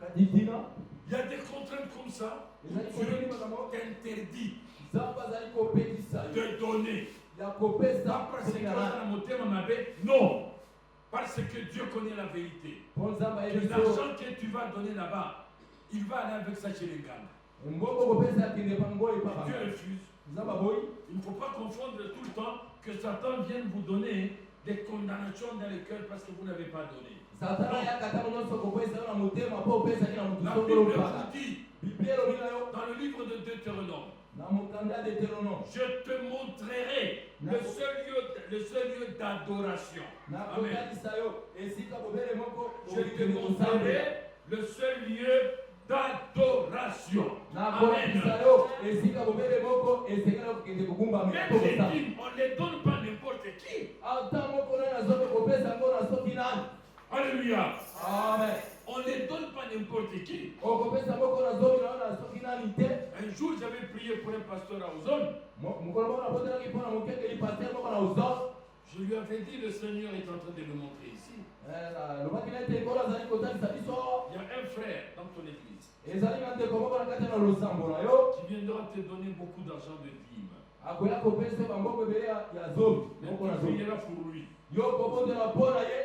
Kadidina. Il y a des contraintes comme ça. Ezali Dieu kokende makambo. t'interdit Zamba azali kopekisa yo. de donner. Ya kopesa Pas parce que soki na on nani. a monté ma mabe, non. Parce que Dieu connaît la vérité. Po nzamba Que yebi so. l'argent que tu vas donner là-bas, il va aller avec ça chez les gars. Mbongo kopesa akende pango Et epaka. Dieu refuse. Nzamba boyi. Il ne faut pas confondre tout le temps que Satan vienne vous donner des condamnations dans le cœur parce que vous n'avez pas donné. Satana yaka ntango nyonso kopesa yo na motema po opesaki na motu La songolo Bible opaka. vous dit Biblia elobi na yo dans le livre de Deutéronome, na mokanda ya Deutéronome. je te montrerai le seul lieu d'adoration. Amen. nakotalisa yo esika bobele moko Je te montrerai le seul lieu d'adoration. nakolakisa Amen. yo esika bobele moko esekela kokende kogumbamela Même po les kosala dîmes, on ne les donne pas n'importe qui. ata moko nani azoki kopesa yango na soki nani. Alléluia. Amen. On ne les donne pas n'importe qui. okopesa moko na zoki na yo na soki nani te. Un jour, j'avais prié pour un pasteur à Ozone. mokolo moko nabotelaki mpo na mokengeli paster moko na uzon. Je lui avais dit, le Seigneur est en train de le montrer ici. lobaki na ete ekolo azali kotalisa biso. Il y a un frère dans ton église ezali na ndeko moko na kati na losambo na yo. qui viendra te donner beaucoup d'argent de dîmes. akoya kopesa bambongo ebele ya zomi Mais moko na tu zomi. prieras pour lui. yo kobondela mpo na ye.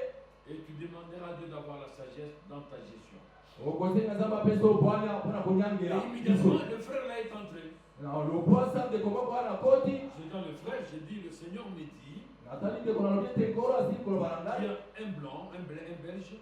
Et tu demanderas à Dieu d'avoir la sagesse dans ta gestion. okosenga nzambe apesa yo bwanya mpo na Et konyangela immédiatement, biso. le frère là est entré. loposa ndeko moko wana koti. Je dis le frère, j'ai dit, le Seigneur me dit, natali ndeko na lobi ete ekolo asili koloba na il y ngai. a un blanc, un belge,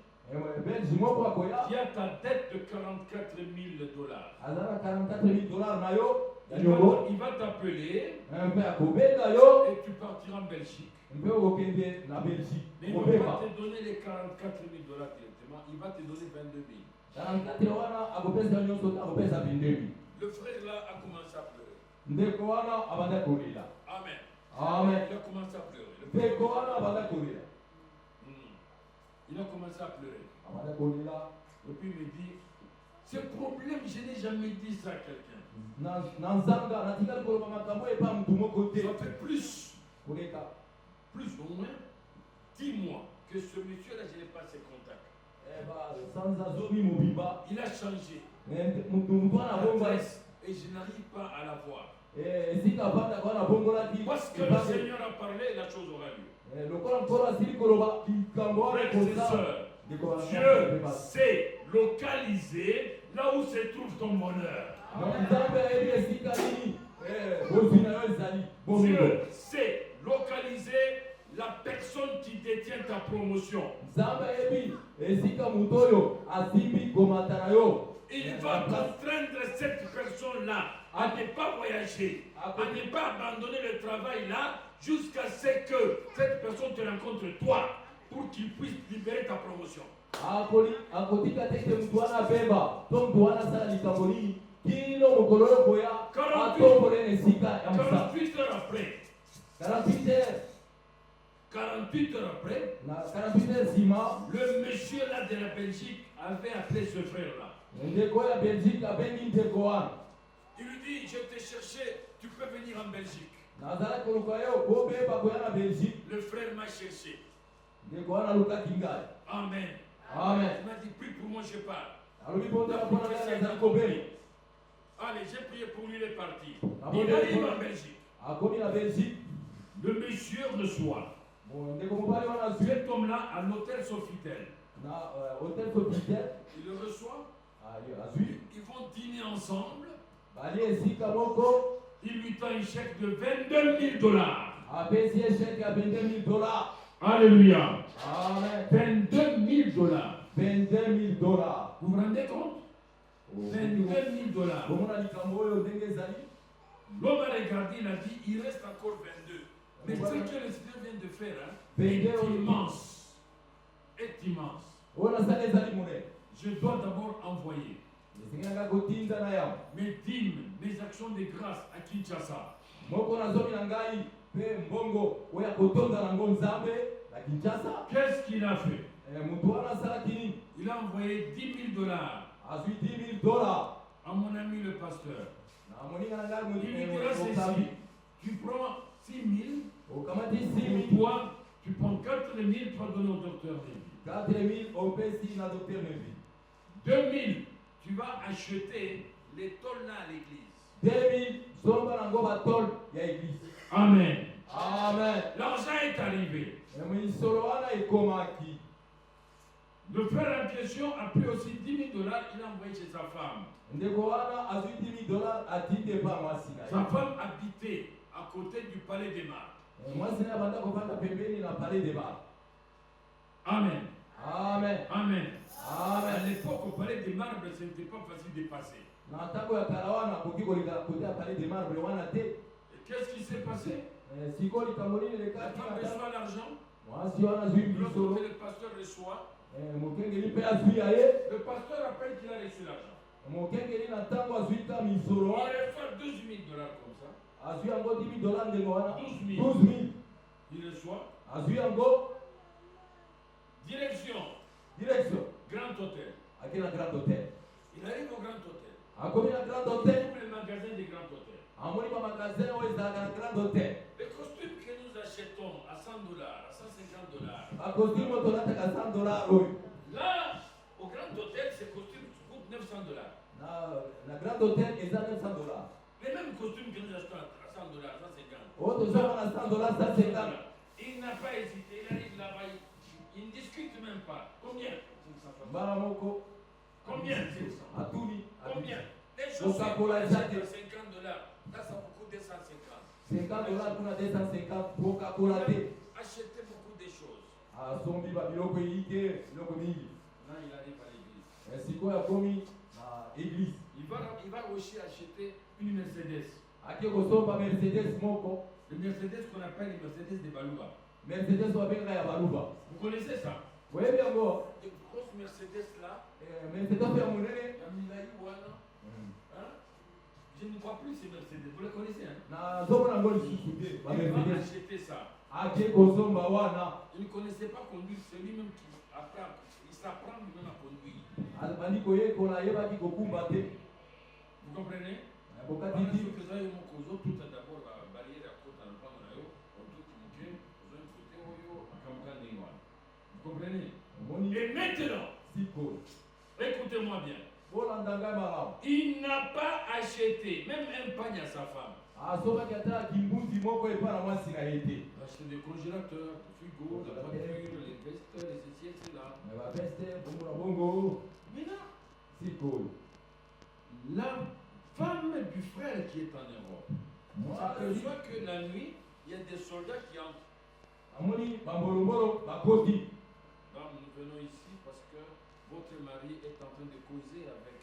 belge moko akoya qui a ta dette de 44 000 dollars. aza na 44 000 dollars na yo ya nyongo. Il va t'appeler mpe akobenga yo et tu partiras en Belgique. mpe okokende na belgique Mais il ne va pas kobeba. te donner les 44 000 dollars directement, il va te donner 22 000. 44 wana akopesa yo nyonso te akopesa bindemi. Le frère là a commencé à pleurer. ndeko wana abanda kolela. Amen. amen. Il a commencé à pleurer. ndeko wana abanda kolela. Il a commencé à pleurer. abanda kolela. Et puis il me dit, ce problème, je n'ai jamais dit ça à quelqu'un. na nzanga natikali koloba makambo epa mutu moko te. Ça fait plus koleka au moins 10 mois que ce monsieur-là, je n'ai pas ses contacts. sanza zomi mobimba Il a changé. l'adresse et je n'arrive pas à la voir. Parce que le Seigneur a parlé, la chose aura lieu. Frères et sœurs, Dieu sait localiser là où se trouve ton bonheur. Dieu sait localiser la personne qui détient ta promotion. Il va contraindre cette personne-là à ne pas voyager, à ne pas abandonner le travail là jusqu'à ce que cette personne te rencontre toi pour qu'il puisse libérer ta promotion. 48 heures après, 48 heures après, le monsieur là de la Belgique avait appelé ce frère-là. Il lui dit, je t'ai cherché, tu peux venir en Belgique. Le frère m'a cherché. Amen. Amen. Il m'a dit, prie pour moi, je pars. Allez, Allez, j'ai prié pour lui, il est parti. Il arrive en Belgique. Le monsieur reçoit cet homme-là à l'hôtel Sofitel. Il le reçoit. Ils vont dîner ensemble. Il lui tend un chèque de $22 000. Alléluia. Amen. $22 000. Vous vous rendez compte? $22 000. L'homme a regardé, il a dit, il reste encore 22. Mais ce que le Seigneur vient de faire est immense. Est immense. Je dois d'abord envoyer mes dîmes, mes actions de grâce à Kinshasa. Qu'est-ce qu'il a fait? Il a envoyé $10 000 à mon ami le pasteur. Il lui dira ceci, tu prends 6 000, pour toi, tu prends 4 000, tu vas donner au docteur Lévy. 2 000, tu vas acheter les tôles là à l'église. Amen. Amen. L'argent est arrivé. Le frère en question a pris aussi $10 000, il a envoyé chez sa femme. Sa femme habitait à côté du palais des Mars. Amen. Amen. Amen. Amen. À l'époque, au palais des Marbres, ce n'était pas facile de passer. Et qu'est-ce qui s'est passé? La femme reçoit l'argent. L'autre côté, le pasteur reçoit. Le pasteur appelle qu'il a reçu l'argent. Il reçoit $12 000 comme ça. 12 000. Il reçoit. Direction. Grand hôtel. Il arrive au grand hôtel. Il trouve le magasin des grands hôtels. Les costumes que nous achetons à $100, à $150. Là, au grand hôtel, ces costumes coûtent $900. Les mêmes costumes que nous achetons à $100, $150. Il n'a pas hésité, il arrive là-bas, il ne discute même pas. Combien? Combien? Combien? Les choses sont à $50. Là, ça vous coûte $250. Achetez beaucoup de choses. Là, il arrive à l'église. Il va aussi acheter une Mercedes. Le Mercedes qu'on appelle le Mercedes de Balouba. Vous connaissez ça? De grosses Mercedes là. Je ne vois plus ces Mercedes. Vous les connaissez, hein? Il va acheter ça. Il ne connaissait pas conduire. C'est lui-même qui apprend. Il s'apprend lui-même à conduire. Vous comprenez? Tout d'abord, la barrière à côté dans le plan de la vous comprenez? Et maintenant, écoutez-moi bien. été même un pagne à sa femme, asobaki ata kimbuti moko epai na mwasi na ye te. acheter des congélateurs, frigo, la voiture, les vestes, les ceci et cela. me bapeste bongo na bongo Maintenant, sikoyo la femme du frère qui est en Europe, s'aperçoit que la nuit, il y a des soldats qui entrent. amoni bambolobolo bakoti. Donc nous venons ici parce que votre mari est en train de causer avec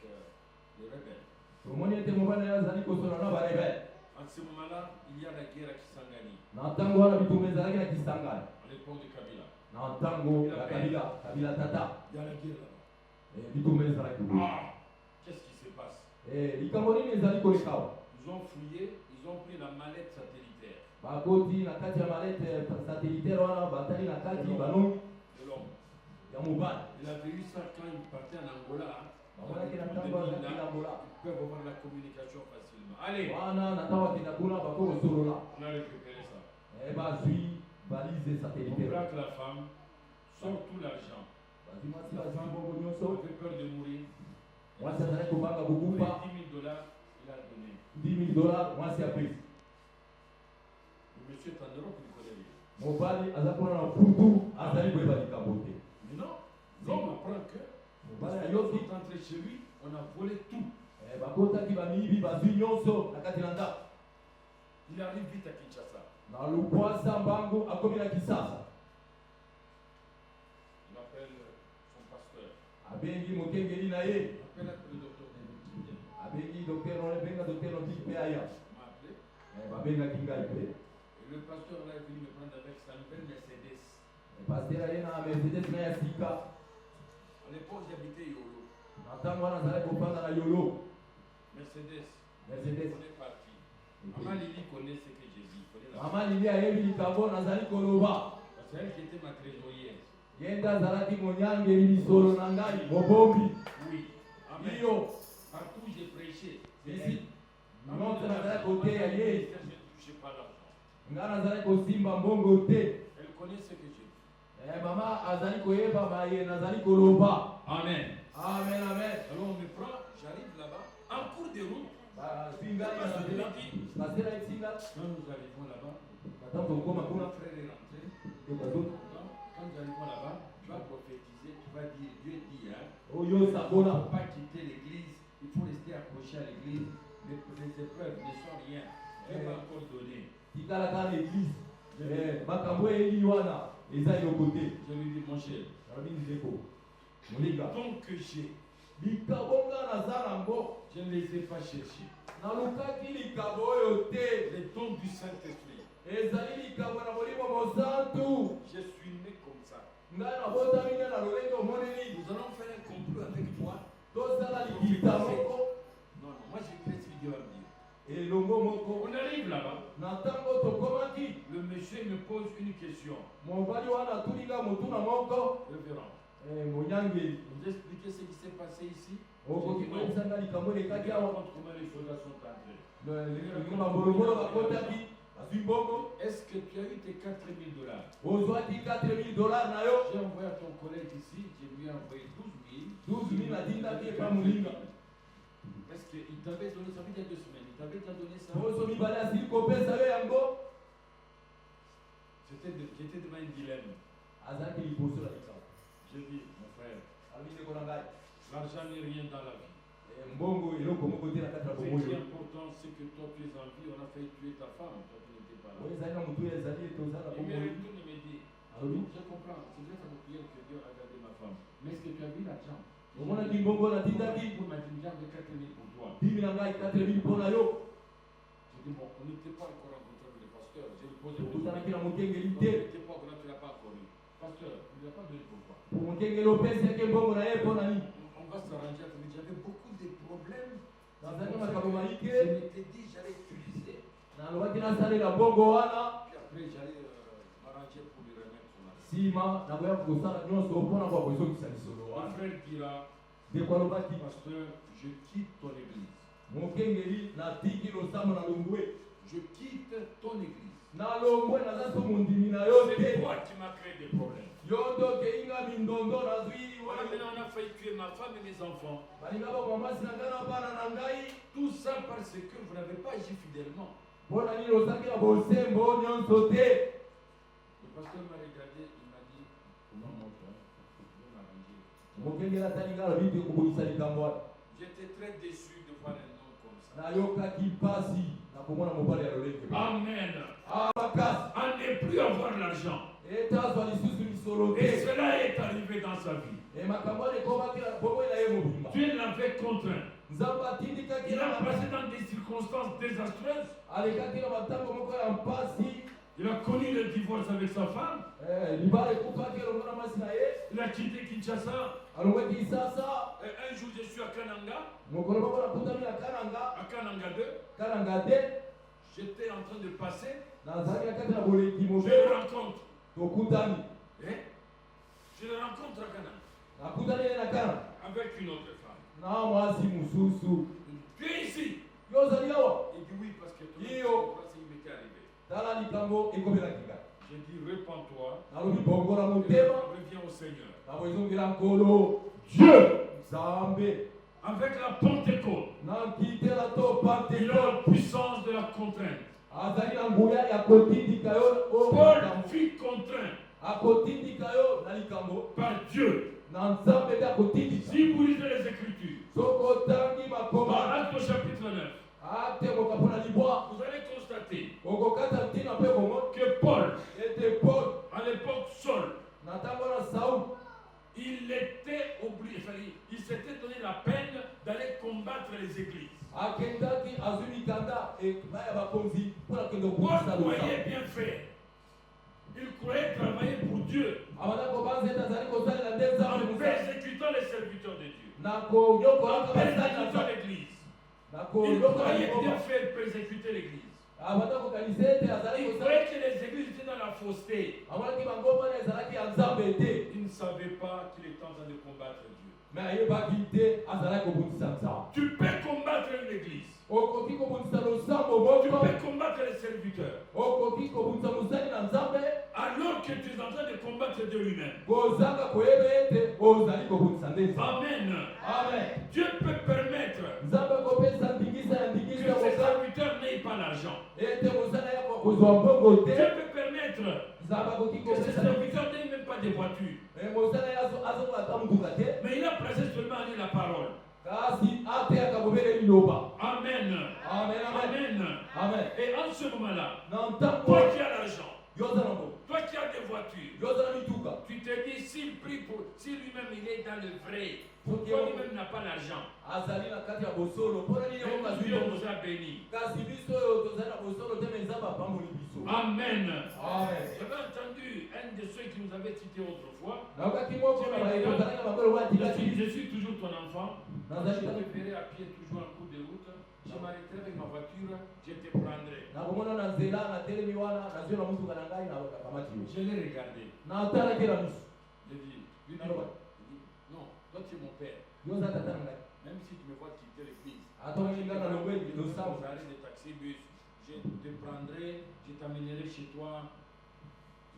les rebelles. tomoni ete mobali na ye azali kosola na barebele. En ce moment-là, il y a la guerre à Kisangani, Na ntango wana bitumba ezalaki na kisangani à l'époque de Kabila. na ntango ya kabila tata Il y a la guerre là-bas. bitumba ezalaki boye. Ah, qu'est-ce qui se passe? likambo nini ezali kolekawa. Ils ont fouillé, ils ont pris la mallette satellitaire bakoti na kati ya malete satellitaire wana batali na kati banoni de l'homme. ya mobali. Il avait eu ça quand il partait en Angola. bamonaki na Dans ntango les azalaki na villas, Angola ils peuvent avoir la communication facilement. Allez, wana na ntango akenda kuna bakokosolola on a récupéré ça. bazwi balise On satellitaire braque la femme, sort tout l'argent. bazwi mwasi bazwi bongo On nyonso. avait peur de mourir. mwasi azalaki kobanga Pour les kokufa $10 000, il a donné. $10,000 mwasi apesi. Le monsieur est en Europe, il ne connaît rien. mobali aza kuna na putu azali koyeba likambo te. Mais non, l'homme apprend que mobali quand ayoki on est entré chez lui, on a volé tout. bakotaki bamiyibi bazwi nyonso na kati na ndako. Il arrive vite à Kinshasa. na lupwasa mbangu akomi na kisasa. Il appelle son pasteur. abengi mokengeli na ye. Il appelle le docteur David. abengi docteur onebenga docteur noti mpe aya. Il m'a appelé. babengaki ngai mpe. Et le pasteur là est venu me prendre avec sa nouvelle Mercedes. paster aye na mercedes na ya sika. À l'époque, j'habitais Yolo. na ntango wana azalaki kofanda na yolo. Mercedes. Mercedes. On est parti. Maman Lily connaît ce que j'ai dit. Connaît la mama lili ayebi likambo nazali koloba. C'est elle qui était ma trésorière. ye nde azalaki monyangeli misolo na ngai mobombi. Oui. Amen. iyo Partout où j'ai prêché. esi nyonso nazalaki koteya ye. Je ne touchais pas l'argent. ngai nazalaki kosimba mbongo te. Elle connaît ce que j'ai dit. mama azali koyeba maye nazali koloba. Amen. amen amen. Alors on me prend, j'arrive là-bas, en cours de route. bazwi ngai na nzela pasteur ayetinga. Quand nous arrivons là-bas, ntango tokoma mon kuna frère est rentré. bazoto Quand nous arrivons là-bas, tu vas prophétiser, tu vas dire, Dieu dit, hein, oyo il ne sakola. faut pas quitter l'église, il faut rester accroché à l'église. Les épreuves ne sont rien. Dieu va encore donner. tikala kaka na eglise. makambo eyeli wana eza eloko te. Je lui dis, mon cher, nalobi ndeko molinga donc que j'ai, likambo nga naza nango je ne les ai pas cherchés. nalukaki likambo oyo te. Les dons du Saint-Esprit. ezali likambo na molimo mosantu. Je suis né comme ça. ngai nabotami nde na lolenge omoneli. Nous allons faire un complot avec toi. tosala likita moko Non, non, moi je crée ce que Dieu va me dire. elongo moko. On arrive là-bas. na ntango tokomaki Le monsieur me pose une question. mobali wana atulinga motuna moko. Révérend, monyangeli vous expliquez ce qui s'est passé ici? okoki koyebisanga likambo elekaki awa. Raconte comment les soldats sont entrés. babolobolo bakotaki bazwi mbongo. Est-ce que tu as eu tes $4 000? ozwaki $4,000 na yo. J'ai envoyé à ton collègue ici, je lui ai envoyé 12 000. 12 000 atindaki epa molinga. Est-ce qu'il t'avait donné ça? Il y a 2 semaines, il t'avait déjà donné ça? nyonso mibale asili kopesa yo yango. J'étais devant un dilemme. azalaki liboso na likambo. Je dis, mon frère, alobi ndeko na ngai l'argent n'est rien dans la vie. mbongo eloko moko te na kati ya Ce qui est bomoi. important, c'est que toi tu es en vie, on a failli tuer ta femme, toi tu n'étais pas là. oyo ezali na motu oyo ezali ete oza na Il me bomoi. retourne et me dit, alobi je comprends, c'est grâce à vos prières que Dieu a gardé ma femme. Mais est-ce que tu as vu l'argent? omonaki mbongo natindaki Pour ma dirigeant de 4 000 pour toi. bimi na ngai 4,000 mpo na yo. Je dis, bon, on n'était pas encore rencontré avec le pasteur. Je lui pose une okutanaki na question. mokengeli On te. n'était pas encore là, tu n'as pas encore eu. Pasteur, tu ne l'as pas donné pourquoi? po mokengeli opesaki mbongo na ye mpo na nini. On va s'arranger avec lui. J'avais beaucoup de problèmes. nazalaki makambo Je malike. m'étais dit, j'allais utiliser. nalobaki nasalela mbongo wana. Puis après, j'allais m'arranger pour lui remettre son argent. nsima nakoya kosala nyonso mpona kwa kozongisa lisolo Mon wana. frère dira, ndeko alobaki pasteur, je quitte ton église. mokengeli natiki losambo na longwe. Je quitte ton église. na longwe naza so mondimi na yo C'est te. toi qui m'as créé des problèmes. yo tokeinga mindondo nazwi Voilà, maintenant on a failli tuer ma femme et mes enfants. balinga bamwa mwasi na ngai na bana na ngai. Tout ça parce que vous n'avez pas agi fidèlement. mpona nini osakela bosembo nyonso te. Le pasteur m'a regardé, il m'a dit, comment mon frère, je vais m'arranger. mokengeli atali ngai alobi te kobongisa likambo wana. J'étais très déçu de voir un homme comme ça. nayokaki mpasi na komona mobali ya lolenge. Amen. makasi À ne plus avoir l'argent. etazwa lisusu lisolo Et te. cela est arrivé dans sa vie. makambo wana ekomaki bongo na ye mobimba. Dieu l'avait contraint. nzambe atindikaki Il a passé dans des circonstances désastreuses. alekaki na matango moko ya mpasi. Il a connu le divorce avec sa femme. libala ekufaki elongo na mwasi na ye. Il a quitté Kinshasa. alongwaki lisasa. Et un jour, je suis à Kananga, mokolo moko nakutami na kananga. à Kananga 2. kananga te. J'étais en train de passer. nazalaki na kati na boleki Je le mobile. rencontre. tokutani. Je le rencontre à Kananga nakutani ye na kananga. avec une autre femme. na mwasi mosusu. Tu es ici. yo ozali awa. Il dit oui parce que tout Yo. il m'était arrivé. tala likambo ekomelaki ngai. J'ai dit répands-toi. nalobi bongola motema. Reviens au Seigneur. nakozongela nkolo dieu nzambe. Avec la Pentecôte, nakitela to il a pentekote. la puissance de la contrainte. azali na nguya ya kotindika yo Paul likambo. fut contraint akotindika yo na likambo. par Dieu. na nzambe nde akotindika. Si vous lisez les Écritures, soki otangi dans makoma. Actes au chapitre 9, ate kokapo na libwa. vous allez constater okokata ntina mpe bongo. que Paul, ete paul à l'époque Saul, na ntango na saul il était obligé, il s'était donné la peine d'aller combattre les églises. akendaki azwi mikanda epai ya bakonzi mpona kende Paul kobundisa croyait losa. bien faire. Il croyait travailler pour Dieu abanda kobanza ete azali kosalela nde nzambe en mosala. persécutant les serviteurs de Dieu, na en konyokolaka basali na persécutant nzambe. l'église. na Il konyokola croyait bien likoma. faire persécuter l'église. abanda kokanisa ete azali Il kosala. croyait que les églises étaient dans la fausseté. amonaki bango wana ezalaki ya nzambe te. Il ne savait pas qu'il était en train de combattre Dieu. me ayebaki te azalaki kobundisa nzambe. Tu peux combattre une église. okoki kobundisa losambo Tu moko. peux combattre les serviteurs. okoki kobundisa mosali na nzambe. Alors que tu es en train de combattre Dieu lui-même. kozanga koyeba ete ozali kobundisa nde nzambe. Amen. amen. Dieu peut permettre nzambe kopesa ndingisa ya que ndingisa ses mosali serviteurs n'aient pas l'argent. ete mosala ya kozwa mbongo Dieu te. peut permettre nzambe akoki que ses kopesa serviteurs n'aient même pas de voiture. mosala ya azokola ata mutuka te. Mais il a placé seulement à lire la parole. kasi ateyaka kobele liloba. Amen. amen amen Amen. amen. Et en ce moment-là, na ntango toi qui as l'argent, yoza na mbongo toi qui as des voitures, yoza na mituka. tu te dis s'il prie pour, si lui-même il est dans le vrai, pourquoi lui-même n'a pas l'argent? azali na kati ya bosolo mpona nini yango Mais bazwi Dieu bongo. nous a bénis. kasi biso oyo tozali na bosolo te me nzambe apamboli biso. Amen. amen. J'avais entendu un de ceux qui nous avait cités autrefois. nakokaki moko na baye tozali na bangolo wana tikaki. Je suis toujours ton enfant. Je nazali te verrai à pied toujours en cours de route. Je m'arrêterai avec ma voiture, je te prendrai. nakomona na nzela natelemi wana nazwi na mutuka na ngai nakamati yo. Je l'ai regardé. natalaki na miso. J'ai dit, lui, Alors, non, toi tu es mon père. yoza tata na ngai. Même si tu me vois quitter l'église, atomaki ngai na longwe aux losambo. arrêts de taxi bus, je te prendrai, je t'amènerai chez toi.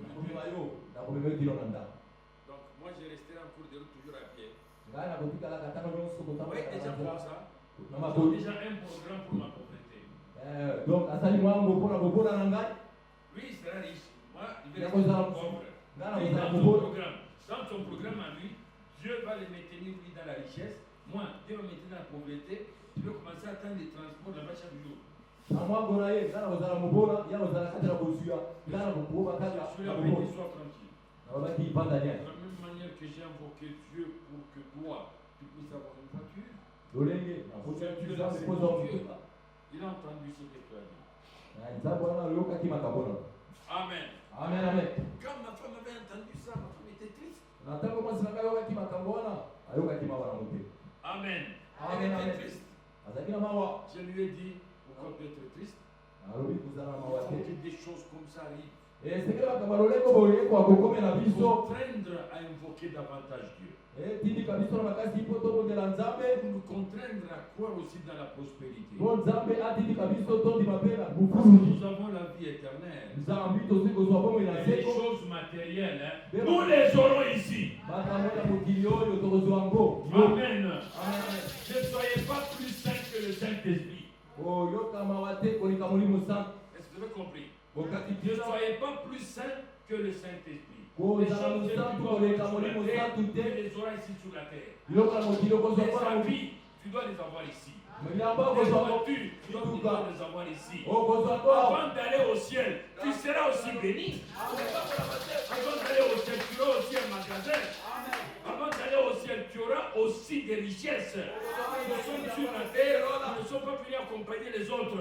nakomema yo nakomema kilo na ndako. Donc moi je resterai en cours de route toujours à pied. ngai nakotikalaka ntango nyonso Oui, déjà kotambola comme ça. na J'ai mabodi. déjà un programme pour ma pauvreté. donc asali mwango mpona kobola na ngai. Lui, il sera riche. Moi, il Il y a va quoi, ça? rester pauvre. ngai Lui, nakozala dans kobola. son programme à lui, Dieu va le maintenir lui dans la richesse. Moi, Dieu va me maintenir dans la pauvreté. Je vais commencer à attendre les transports là-bas chaque jour. na mwango na ye ngai nakozala mobola ye akozala kati na bosuya ngai nakokoba kati Je na suis là, mobola. béni, sois tranquille. nalobaki ipanda De niani. la même manière que j'ai invoqué Dieu pour que toi, tu puisses avoir une voiture, lolenge nakotiaki nzambe kozwa motuka. il a entendu ce que tu as dit. nzambe wana oyokaki makambo na. Amen. amen amen. Quand ma femme avait entendu ça, ma femme était triste. na ntango mwasi na ngai ayokaki makambo wana ayokaki mawa na motema. Amen. Amen, Elle amen. était triste. azalaki na mawa. Je lui ai dit, pourquoi tu es triste? alobi kozala na mawa Il faut te. que des choses comme ça arrivent. sekele makambo lolenge boye ekokomela Il biso. faut contraindre à invoquer davantage Dieu. tindika biso na makasi mpo tobondela nzambe. Pour nous contraindre à croire aussi dans la prospérité. po nzambe atindika biso tondima mpe na Parce que bufulu. nous avons la vie éternelle. nzambe tozi kozwa bomoi na Et les seko. choses matérielles, hein, nous les aurons ici. makambo ya mokili oyo tokozwa yango. Amen. Amen. Ne soyez pas plus saints que le Saint-Esprit. Vous avez compris? wakati Ne kila soyez pas plus saints que le Saint-Esprit. Kwa Les uzala choses que tu musantu dois koleka avoir sur la mulimo terre, santu tu te les auras ici sur la terre. iloka mokili okozwa Les mpona habits, tu dois les avoir ici. muyamba Les okozwa voitures, tu dois les avoir ici. okozwa to Avant d'aller au ciel, tu seras aussi béni. Avant d'aller au ciel, tu auras aussi un magasin. Avant d'aller au ciel, tu auras aussi des richesses. Nous sommes sur la terre, nous ne sommes pas venus accompagner les autres.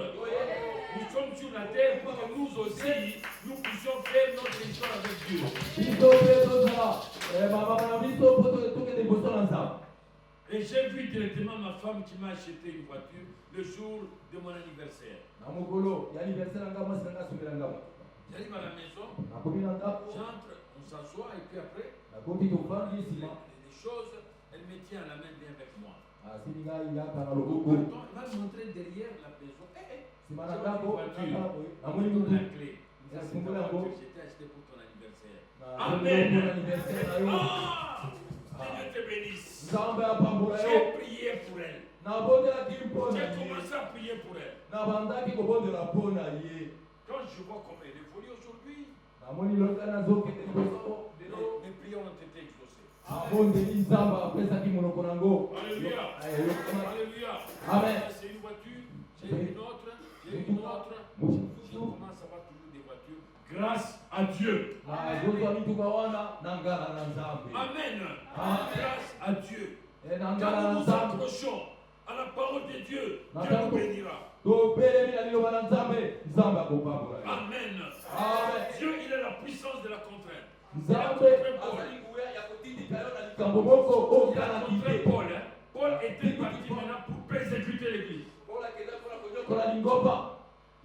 Nous sommes sur la terre pour que nous aussi, nous puissions faire notre histoire avec Dieu. biso mpe tozala bamama na biso mpo tokende liboso na nzambe. Et j'ai vu directement ma femme qui m'a acheté une voiture le jour de mon anniversaire. Na mokolo ya anniversaire na nga mwasi na nga asomela nga J'arrive à la maison, nakomi na ndako j'entre, on s'assoit et puis après, nakoti tofandi nsima les choses, elle me tient à la main, viens avec moi. asili ngai yaka na Au loboko carton, elle va me montrer derrière la maison. nsima na ndako nakala boye namoni Donne mutu la clé. Ça, c'est ta voiture, je t'ai acheté pour ton anniversaire. Amen. Anniversaire na yo. Ah, que Dieu te bénisse. Nzambe apambola yo. J'ai prié pour elle. nabondelaki mpo na J'ai ye commencé à prier pour elle. nabandaki kobondela mpo na ye Quand je vois comment elle évolue aujourd'hui, namoni loka nazokende liboso lelo mes prières ont été exaucées. abondeli nzambe apesaki monoko nango. Alléluia. Alléluia. Alléluia. Amen. C'est une voiture, j'ai une autre, j'ai une autre. Je commence à avoir toujours des voitures. Grâce à Dieu. nazozwa mituka wana na ngala na nzambe. Amen. Amen. Grâce à Dieu. Na Quand ngala nous na nous nzambe accrochons à la parole de Dieu, Dieu nous bénira. topelemi na liloba na nzambe nzambe akopambola yo. Amen. Amen. Dieu, il a la puissance de la contrainte. nzambe azali nguya ya kotindika yo na likambo moko oyo Il a kana contraint kite Paul. Hein. Paul était parti maintenant pour persécuter l'église. mpona kenda mpona konyokola lingomba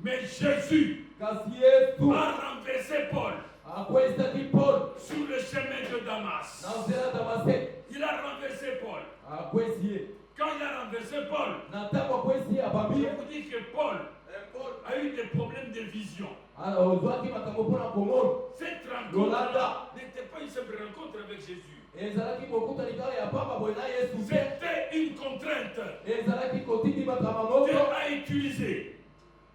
Mais Jésus kasi yesu a renversé Paul akwesaki paul sur le chemin de Damas. na nzela damaseke Il a renversé Paul. akwesi ye Quand il a renversé Paul, na ntango akwesi ye abambi je vous dis que Paul a eu des problèmes de vision. ozwaki makambo mpona komona Cette rencontre Yolanda n'était pas une simple rencontre avec Jésus. ezalaki kokutani kaka ya pamba boye na yesu te C'était une contrainte. ezalaki kotindi makambo Dieu moko a utilisé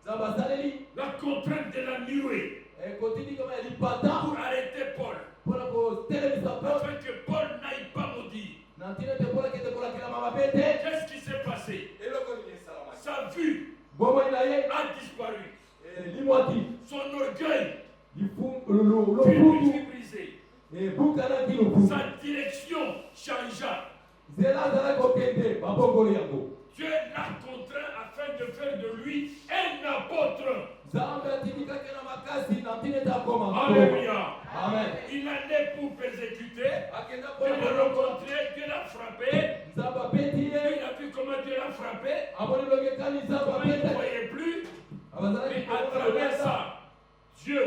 nzambe asaleli la contrainte de la nuée kotindi kama ya lipata pour arrêter Paul. mpona kotelemisa paul Afin que Paul n'aille pas maudit. na ntina te mpona kende kolakelama mabe te Qu'est-ce qui s'est passé? eloko nini esalamaki Sa vue bomoi na ye a disparu. limwaki Son orgueil lofundu fut brisé. ebukanaki lofundu Sa direction changea. nzela azalaki kokende babongoli yango Dieu l'a contraint afin de faire de lui un apôtre. nzambe atindikaki na makasi na ntina ete akoma Alléluia. amen Il allait pour persécuter. akenda Dieu mpona l'a rencontré, Dieu l'a frappé. nzambe apeti Il ye a vu comment Dieu l'a frappé. amoni lokekani nzambe Comment il ne apetaki voyait plus. abazalaki Mais à travers ça, Dieu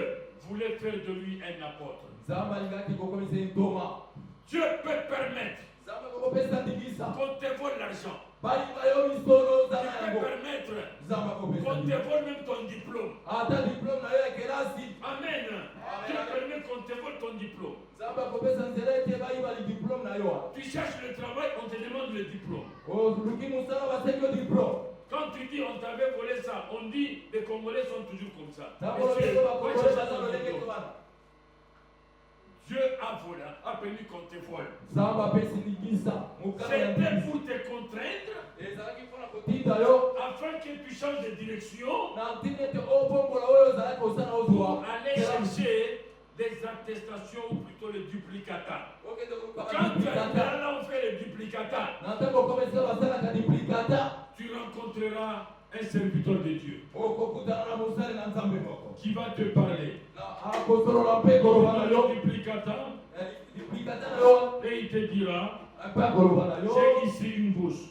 voulait faire de lui un apôtre. nzambe alingaki kokomisa ye ntoma Dieu peut permettre nzambe kokopesa ndingisa qu'on te vole l'argent. balinga yo misolo Il ozala peut yango permettre nzambe akopesa qu'on te ndingisa vole même ton diplôme. ata diplome na yo ya kelasi Amen. Dieu permet qu'on te vole ton diplôme. nzambe akopesa nzela ete bayiba lidiplome na yo wana Tu cherches le travail, on te demande le diplôme. oluki mosala basengi yo diplome Quand tu dis on t'avait volé ça, on dit les Congolais sont toujours comme ça. ntango Mais olobeki Dieu, bakongole ouais, baza c'est ça, lolenge ton to wana Dieu a volé, a permis qu'on te vole. nzambe apesi ndingisa mokano ya C'était ndingisa pour te contraindre ezalaki mpona kotinda yo afin que tu changes de direction na ntina ete obongola oyo ozalaki kosala pour ozwa aller chercher les attestations ou plutôt les duplicata. okende kolukaka Quand tu duplicata arriveras là, on fait les duplicata. na ntango okomesika basalaka duplicata Tu rencontreras un serviteur de Dieu okokutana na mosali na nzambe moko qui va te parler. akosolola mpe koloba na yo Le duplicata, duplicata na yo et il te dira, mpe akoloba na yo j'ai ici une bourse.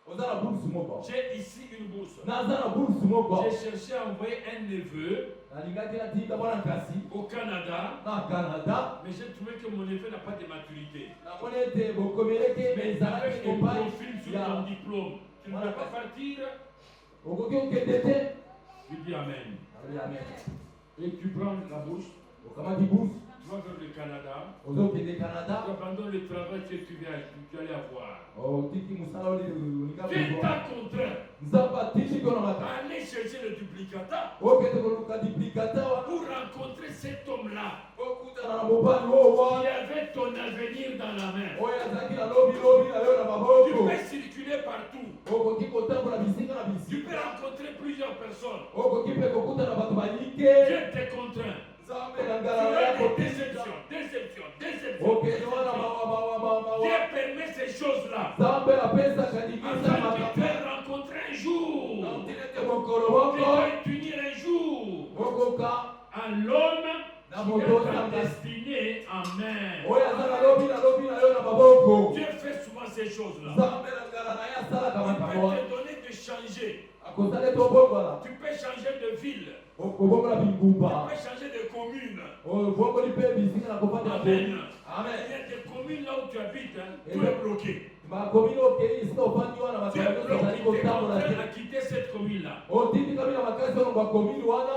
oza na bourse moko J'ai ici une bourse. naza na bourse moko J'ai cherché à envoyer un neveu nalingaki natinda mwana nkasi au Canada, na canada mais j'ai trouvé que mon neveu n'a pas de maturité. namoni ete bokomeleke Mais ezalaki avec un epai profil sur ton ya diplôme, tu ne peux pas partir. okoki okende te Tu dis Amen. Amen. Et tu prends la bourse. okamati bus tu vas vers le Canada, ozokende tu Canada abandonnes le travail que tu allais avoir. otiki mosala olinga Dieu kozwa t'a contraint nzambe atiki yo na à makasi aller chercher le duplicata okende koluka duplicata wana pour rencontrer cet homme-là okutana na mobali oyo qui wana avait ton avenir dans la main. oyo azalaki na lobilobi na yo na Tu maboko peux circuler partout. okoki kotambola bisika na Tu bisika peux rencontrer plusieurs personnes. okoki mpe kokutana bato balike Dieu te contraint. nzambe na Tu ngala as ya des kotisika déceptions. okende wana mawa Dieu permet ces choses-là nzambe apesaka limisa afin que tu makambo puisses rencontrer un jour. nautilete mokolo Tu moko vas unir un jour okoka à l'homme na qui moto est ta ozanga destinée. Amen. oyo aza na lobi na yo na maboko Dieu fait souvent ces choses-là. nzambe na ngala na ye asalaka Il makambo peut wana te donner de changer. akozala ete obongola Tu peux changer de ville. obongola Tu bingumba peux changer de commune. obongoli mpe bisika na kofanda Amen. komi amen Il y a des communes là où tu habites, hein, tu es bloqué. makomi okei esika ofandi wana Tu es makambo nyonso bloqué. ozali Tu es kotambola contraint te à quitter cette commune-là. otikikami na makasi wana bakomini wana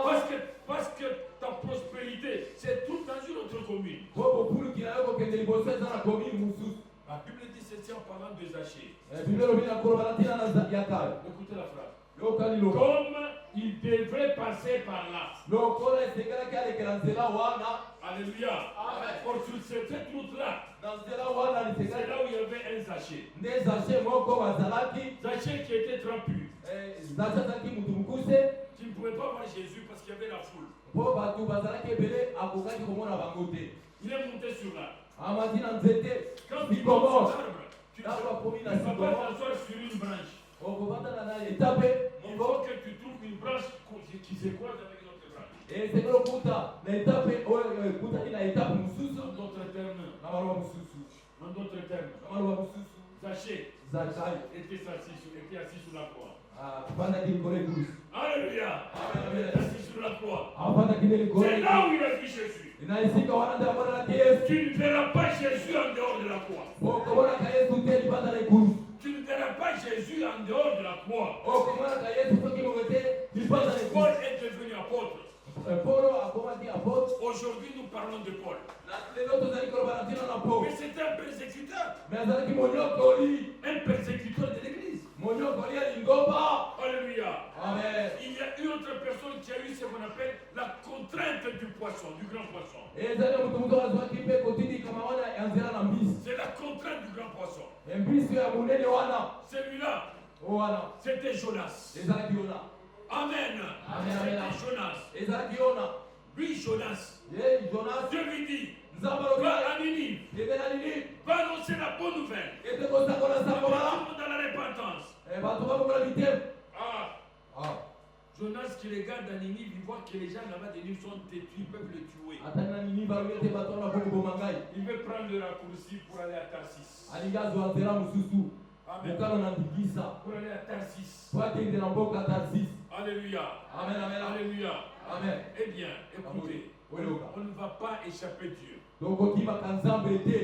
Parce que ta prospérité, c'est tout dans une autre commune. po bopulukila yo kokende liboso eza na komini mosusu La Bible dit ceci en parlant de Zachée. bible elobi na koloba na ntina ya kala Écoutez la phrase. yoka liloba Comme il devrait passer par là. lokola esengelaki alekela nzela wana Alléluia. Or sur cette route-là, na nzela wana c'est lisengelaki là où il y avait un Zachée. nde zache moko bazalaki Zachée qui était trapu. zache azalaki mutu mokuse Tu ne pouvais pas voir Jésus parce qu'il y avait la foule. mpo bato bazalaki ebele akokaki komona bango te Il est monté sur là. amati na nzete Quand il monte sur sikomore l'arbre, tu ne ntango bakomi na peux pas sikomore t'asseoir sur une branche. okobandana na etape Il faut que tu trouves une branche qui se croise avec une autre branche. esengeli okuta na etape oyo ekutani na etape mosusu En d'autres termes, na maloba mosusu en d'autres termes, na maloba mosusu Zachée zakai était assis sur la croix. afandaki likolo ekulusu Alléluia. Il est assis sur la croix. afandaki nde likolo C'est là où il a vu Jésus. na esika wana nde amonanaki yesu Tu ne verras pas Jésus en dehors de la croix. okomonaka yesu te libanda na ekulusu Tu ne verras pas Jésus en dehors de la croix. okomonaka yesu soki mongo te libanda na Paul ekulusu est devenu apôtre. polo akomaki apotre Aujourd'hui, nous parlons de Paul. lelo tozali koloba na ntina na po Mais c'était un persécuteur. me azalaki monyokoli Un persécuteur de l'église. monyokoli ya lingomba Alléluia. amen Il y a une autre personne qui a eu ce qu'on appelle la contrainte du poisson, du grand poisson. ezali moto moto azwaki mpe kotindikama wana ya nzela na mbisi C'est la contrainte du grand poisson. mbisi ya monene wana Celui-là, o wana c'était Jonas. ezalaki yona Amen. Amen, C'était amen. Jonas. ezalaki yona Lui, Jonas, ye jonas Dieu lui dit, nzambe va alobi à Ninive, ebela nini va annoncer la bonne nouvelle. ete kosakola Tout sango le mala monde dans la repentance. bato bakokola bitemu Ah, Jonas qui regarde à Ninive, il voit que les gens là-bas de Ninive sont têtus, ils peuvent le tuer. atali na nini balobi ete bato wana bakoboma ngai Il veut prendre le raccourci pour aller à Tarsis. alingi azwa nzela mosusu Amen. mokano na ndingisa Pour aller à Tarsis. po akende na mboka tarsis Alléluia. amen amen Alléluia. amen Eh bien, écoutez, oyoka on ne va pas échapper Dieu. tokokimaka nzambe te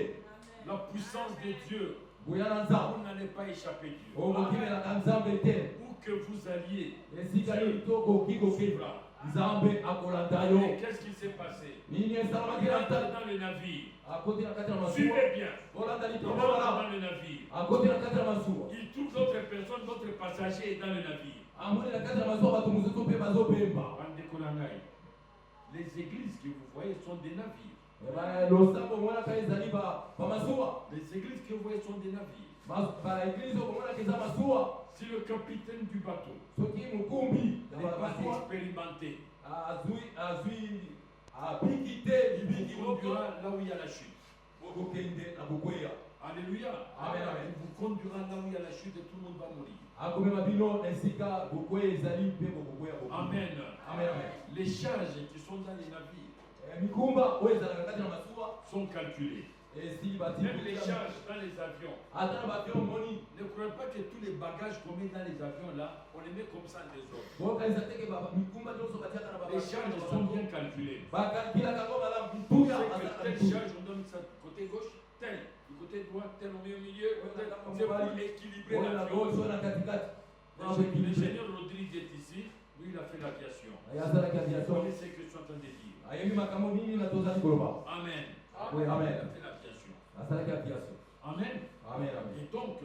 La puissance de Dieu, boya na nzambe vous n'allez pas échapper Dieu. okokimelaka nzambe te Où que vous alliez, esika nini tokoki kokeba suivra. nzambe akolanda Et yo qu'est-ce qui s'est passé? nini esalamaki Il na entre nzambe dans le navire. akoti na kati na masuwa Suivez bien. olanda Il litombo entre wana dans le navire. akoti na kati na masuwa Il trouve d'autres personnes, d'autres passagers dans le navire. amoni na kati na masuwa bato mosusu mpe bazobemba Bandekolanaï. Les églises que vous voyez sont des navires. losambo omonaka ezali bamasuwa Les églises que vous voyez sont des navires. baeglise okomonaka eza masuwa Si le capitaine du bateau soki mokumbi ya n'est pas masuwa expérimenté, azwi abiki te il libiki vous moko conduira là où il y a la chute. okokende na bokweya Alléluia. Amen, amen. Il vous conduira là où il y a la chute et tout le monde va mourir. akomema bino esika bokweya ezali mpe bokokweya Amen. amen amen Les charges qui sont dans les navires mikumba oyo ezalaka kati na masuwa sont calculées. esi Même les charges dans les avions. ata na bavio omoni Ne croyez pas que tous les bagages qu'on met dans les avions là, on les met comme ça en désordre. bokanisa teke mikumba nyonso batiaka na Les charges sont bien calculées. bakalkulaka ngo malamu On mituya sait que azalaka telle mituya charge, on donne ça du côté gauche, tel du côté droit, tel au milieu. C'est pour équilibrer oyo na l'avion. gauche oyo na katikati L'ingénieur Rodrigue est ici. Lui, il a fait l'aviation. yazalaki Vous aviation voyez ce que je suis en train de dire. ayebi makambo mingi na tozali koloba. Amen. Oui, amen. Il a fait l'aviation. Asalaki aviation. Amen. Amen, amen. Et donc,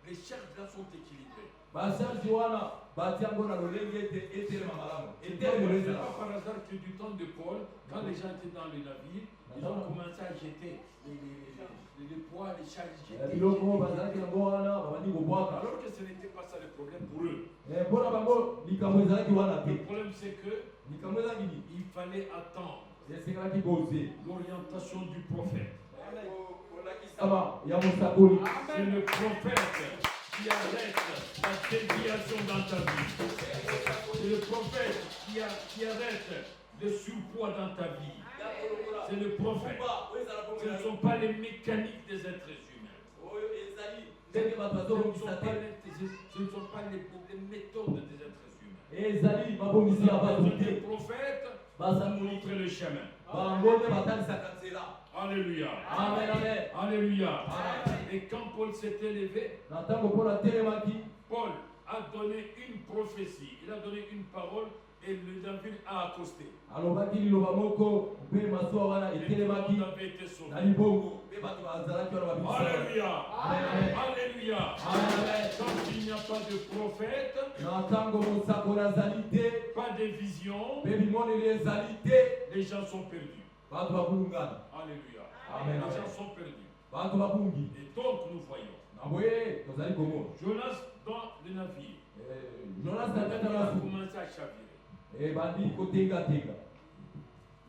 les charges là sont équilibrées. basharge wana batia yango na lolenge ete etelema malamu C'est etelema pas par hasard que du temps de Paul, quand les gens étaient dans le navire, ils ont commencé à jeter les poids, les charges jetées. biloko bazalaki yango wana babandi kobwaka Alors que ce n'était pas ça le problème pour eux. mpona bango likambo ezalaki wana Le te problème c'est que likambo ezalaki nini il fallait attendre esengelaki koze l'orientation du prophète. kolakisama ya mosakoli. C'est le prophète qui arrête la déviation dans ta vie. C'est le prophète qui arrête le surpoids dans ta vie. C'est le prophète. Ce ne sont pas les mécaniques des êtres humains. Ce ne sont pas les méthodes des êtres humains. Les prophètes vont montrer le chemin. Alléluia. Amen, amen. Alléluia. Et quand Paul s'est élevé, Paul a donné une prophétie. Il a donné une parole et le navire a accosté. alobaki liloba moko mpe masuwa wana Et tout le etelemaki monde avait été sauvé. na libongo mpe bato bazalaki wana babisa. Alléluia. Amen. Alléluia. Amen. Quand il n'y a pas de prophète, na ntango mosakoli azali te pas de vision, mpe bimoneli ezali te les gens sont perdus. bato babulungana Alléluia. Amen, Les amen. gens sont perdus. bato babungi Et donc nous voyons na boye tozali komona Jonas dans le navire. jonas Il na kati na a basu commencé à chavirer. ebandi kotengatenga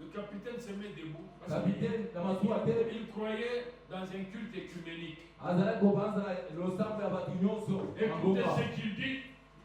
Le capitaine se met debout. kapitaine na masuwa te Il croyait dans un culte écuménique. azalaki kobanza losambo ya bato nyonso na Écoutez ngomba ce qu'il dit.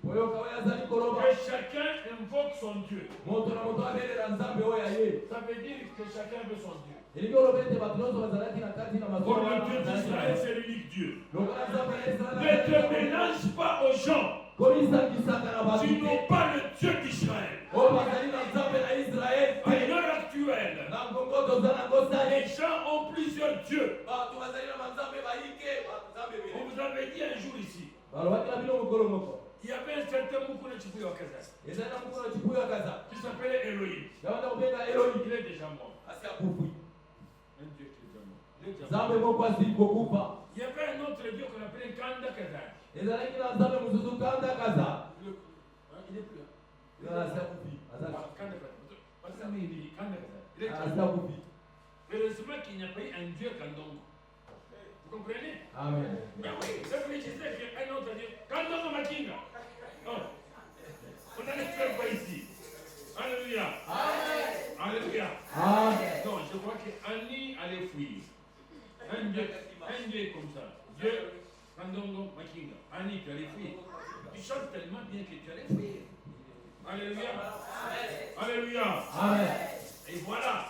oyoka oyo azali koloba Que chacun invoque son Dieu. moto na moto abelela nzambe oyo aye Ça veut dire que chacun veut son Dieu. elingi oloba ete bato nyonso bazalaki na kati na Pour masuwa le Dieu d'Israël, c'est l'unique Dieu. lokola nzambe ya Ne te israele mélange pas aux gens komisakisaka na bato qui te n'ont pas le Dieu d'Israël. oyo bazali na nzambe na israele À te l'heure actuelle, na ngongo toza nango sale les gens ont plusieurs dieux. bato bazali na banzambe bayike banzambe On ebele vous avait dit un jour ici, balobaki na bino mokolo moko il y avait un certain Moukouna Chifuyo Kazas ezali na mokolo na cipuyo akaza qui s'appelait Elohim. yabanda kobenga eloi Il est déjà mort. asi akufwi Un Dieu qui est déjà mort. Il est déjà mort. nzambe moko asili kokufa Il y avait un autre Dieu qu'on appelait Kanda Kazas. ezalaki na nzambe mosusu kanda kaza Il est plus là. asi akufi azali Kanda Kazas. Parce que il dit Kanda Kazas. Il est déjà asi mort. akufi Heureusement qu'il n'y a pas eu un Dieu Kandongo. Vous comprenez? amen Mais oui, ça veut dire qu'un autre Dieu, Kandongo Makinga. Non. On n'allait faire pas ici. Alléluia. Alléluia. amen Non, je crois qu'Annie allait fuir. Un Dieu comme ça. Dieu, Kandongo Makinga. Annie, tu allais fuir. Tu chantes tellement bien que tu allais fuir. Alléluia. Alléluia. amen Et voilà.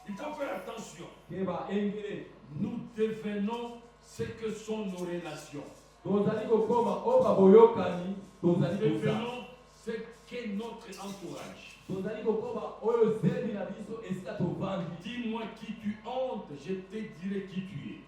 Il faut faire attention. keba engele Nous devenons ce que sont nos relations. tozali kokoma oyo baboyokani Nous tozali koza devenons ce qu'est notre entourage. tozali kokoma oyo zembi na biso esika tovandi Dis-moi qui tu hontes, je te dirai qui tu es.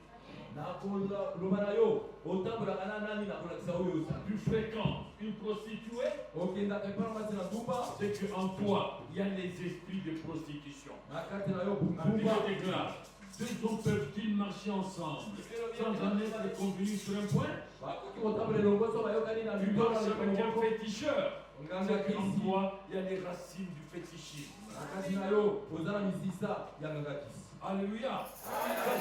nakoloba na yo otambolaka na nani nakolakisa oyo ozali Tu fréquentes une prostituée, okendaka epai na mwasi na ntumba c'est qu'en toi, il y a les esprits de prostitution. na kati na yo La Bible buntumba déclare, deux hommes peuvent-ils marcher ensemble sans en être convenus sur un point? bakoki kotambola elongo so bayokani na Tu mitono marches avec un moko féticheur. nganga C'est qu'en kisi toi, il y a les racines du fétichisme. na kati na yo oza na misisa ya nganga kisi Alléluia. Ça,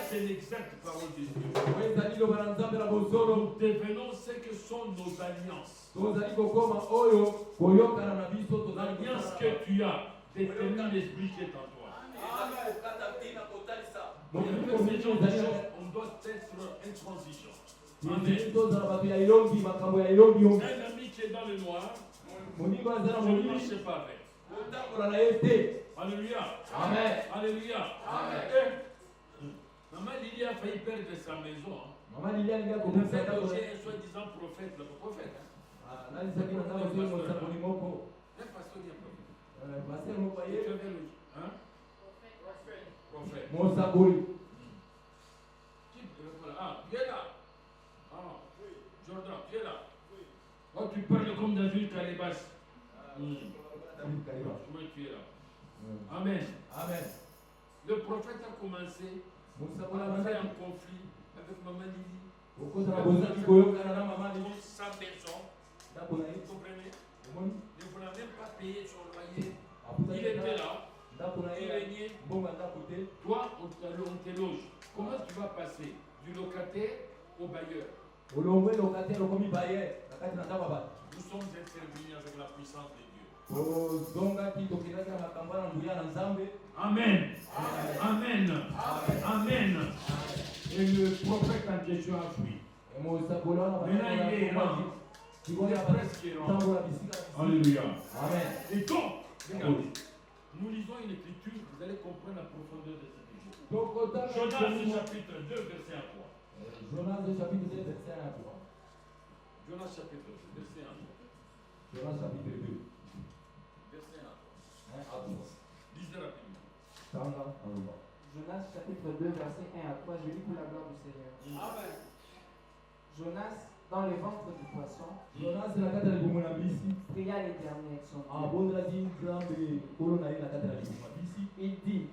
c'est l'exacte parole de Dieu. oyo ezali loba na nzambe na bosolo Nous devenons ce que sont nos alliances. tozali kokoma oyo koyokana na biso tozali L'alliance que tu as détermine l'esprit qui est en toi. Il y a même ces gens qui sont- on doit être en transition. Amen. tozala bato ya elongi makambo ya elongi yo Un ami qui est dans le noir, moningo aza na je ne molili marche pas avec. kotambola na ye te Alléluia. amen Alléluia. Amen. Eh, Maman Lily a failli perdre sa maison. mama lili alingi On a akomisa fait ndako logé un soi-disant prophète, le prophète. nalisaki na ndako soki mosakoli moko Un pasteur bien prophète. paster moko Tu aye avais logé. Hein? Prophète. mosakoli Voilà. Ah, tu es là. Ah, Jordan, tu es là. Oh, tu parles comme dans une calebasse. Amen. Amen. Le prophète a commencé Musa à kuna faire manaki un conflit avec Maman Lily. ukoza na bonza kikoyoka na mama Pour ni sa maison. ndakona Vous yi comprenez? umoni Ne vous n'a même pas payé son loyer. aputa Il était là. ndakona Il yi régnait. mbonga ndakote Toi, on te loge. Comment tu vas passer du locataire au bailleur? olongwe locataire okomi baye nakati na ndako ba Nous sommes intervenus avec la puissance de Dieu. ozonga kitokilaki na makambo na nguya na nzambe. Amen. Amen. Amen. Et le prophète en question a fui. Maintenant, il est là. Il est presque là. Alléluia. Amen. Et donc, regardez, nous lisons une écriture, vous allez comprendre la profondeur de cette écriture. Jonas chapitre 2, verset 1 3. Jonas chapitre 2, verset 1 3. Jonas chapitre 2, verset 1 3. Jonas chapitre 2. Verset 1 à 3. Lisez rapidement. Jonas chapitre 2, verset 1 à 3, je lis pour la gloire du Seigneur. Amen. Jonas, dans le ventre du poisson, Jonas nakati na libumu na mbisi. pria l'Éternel son Dieu. Abondaki nzambe kolo na ye nakati na libumu na mbisi. Il dit,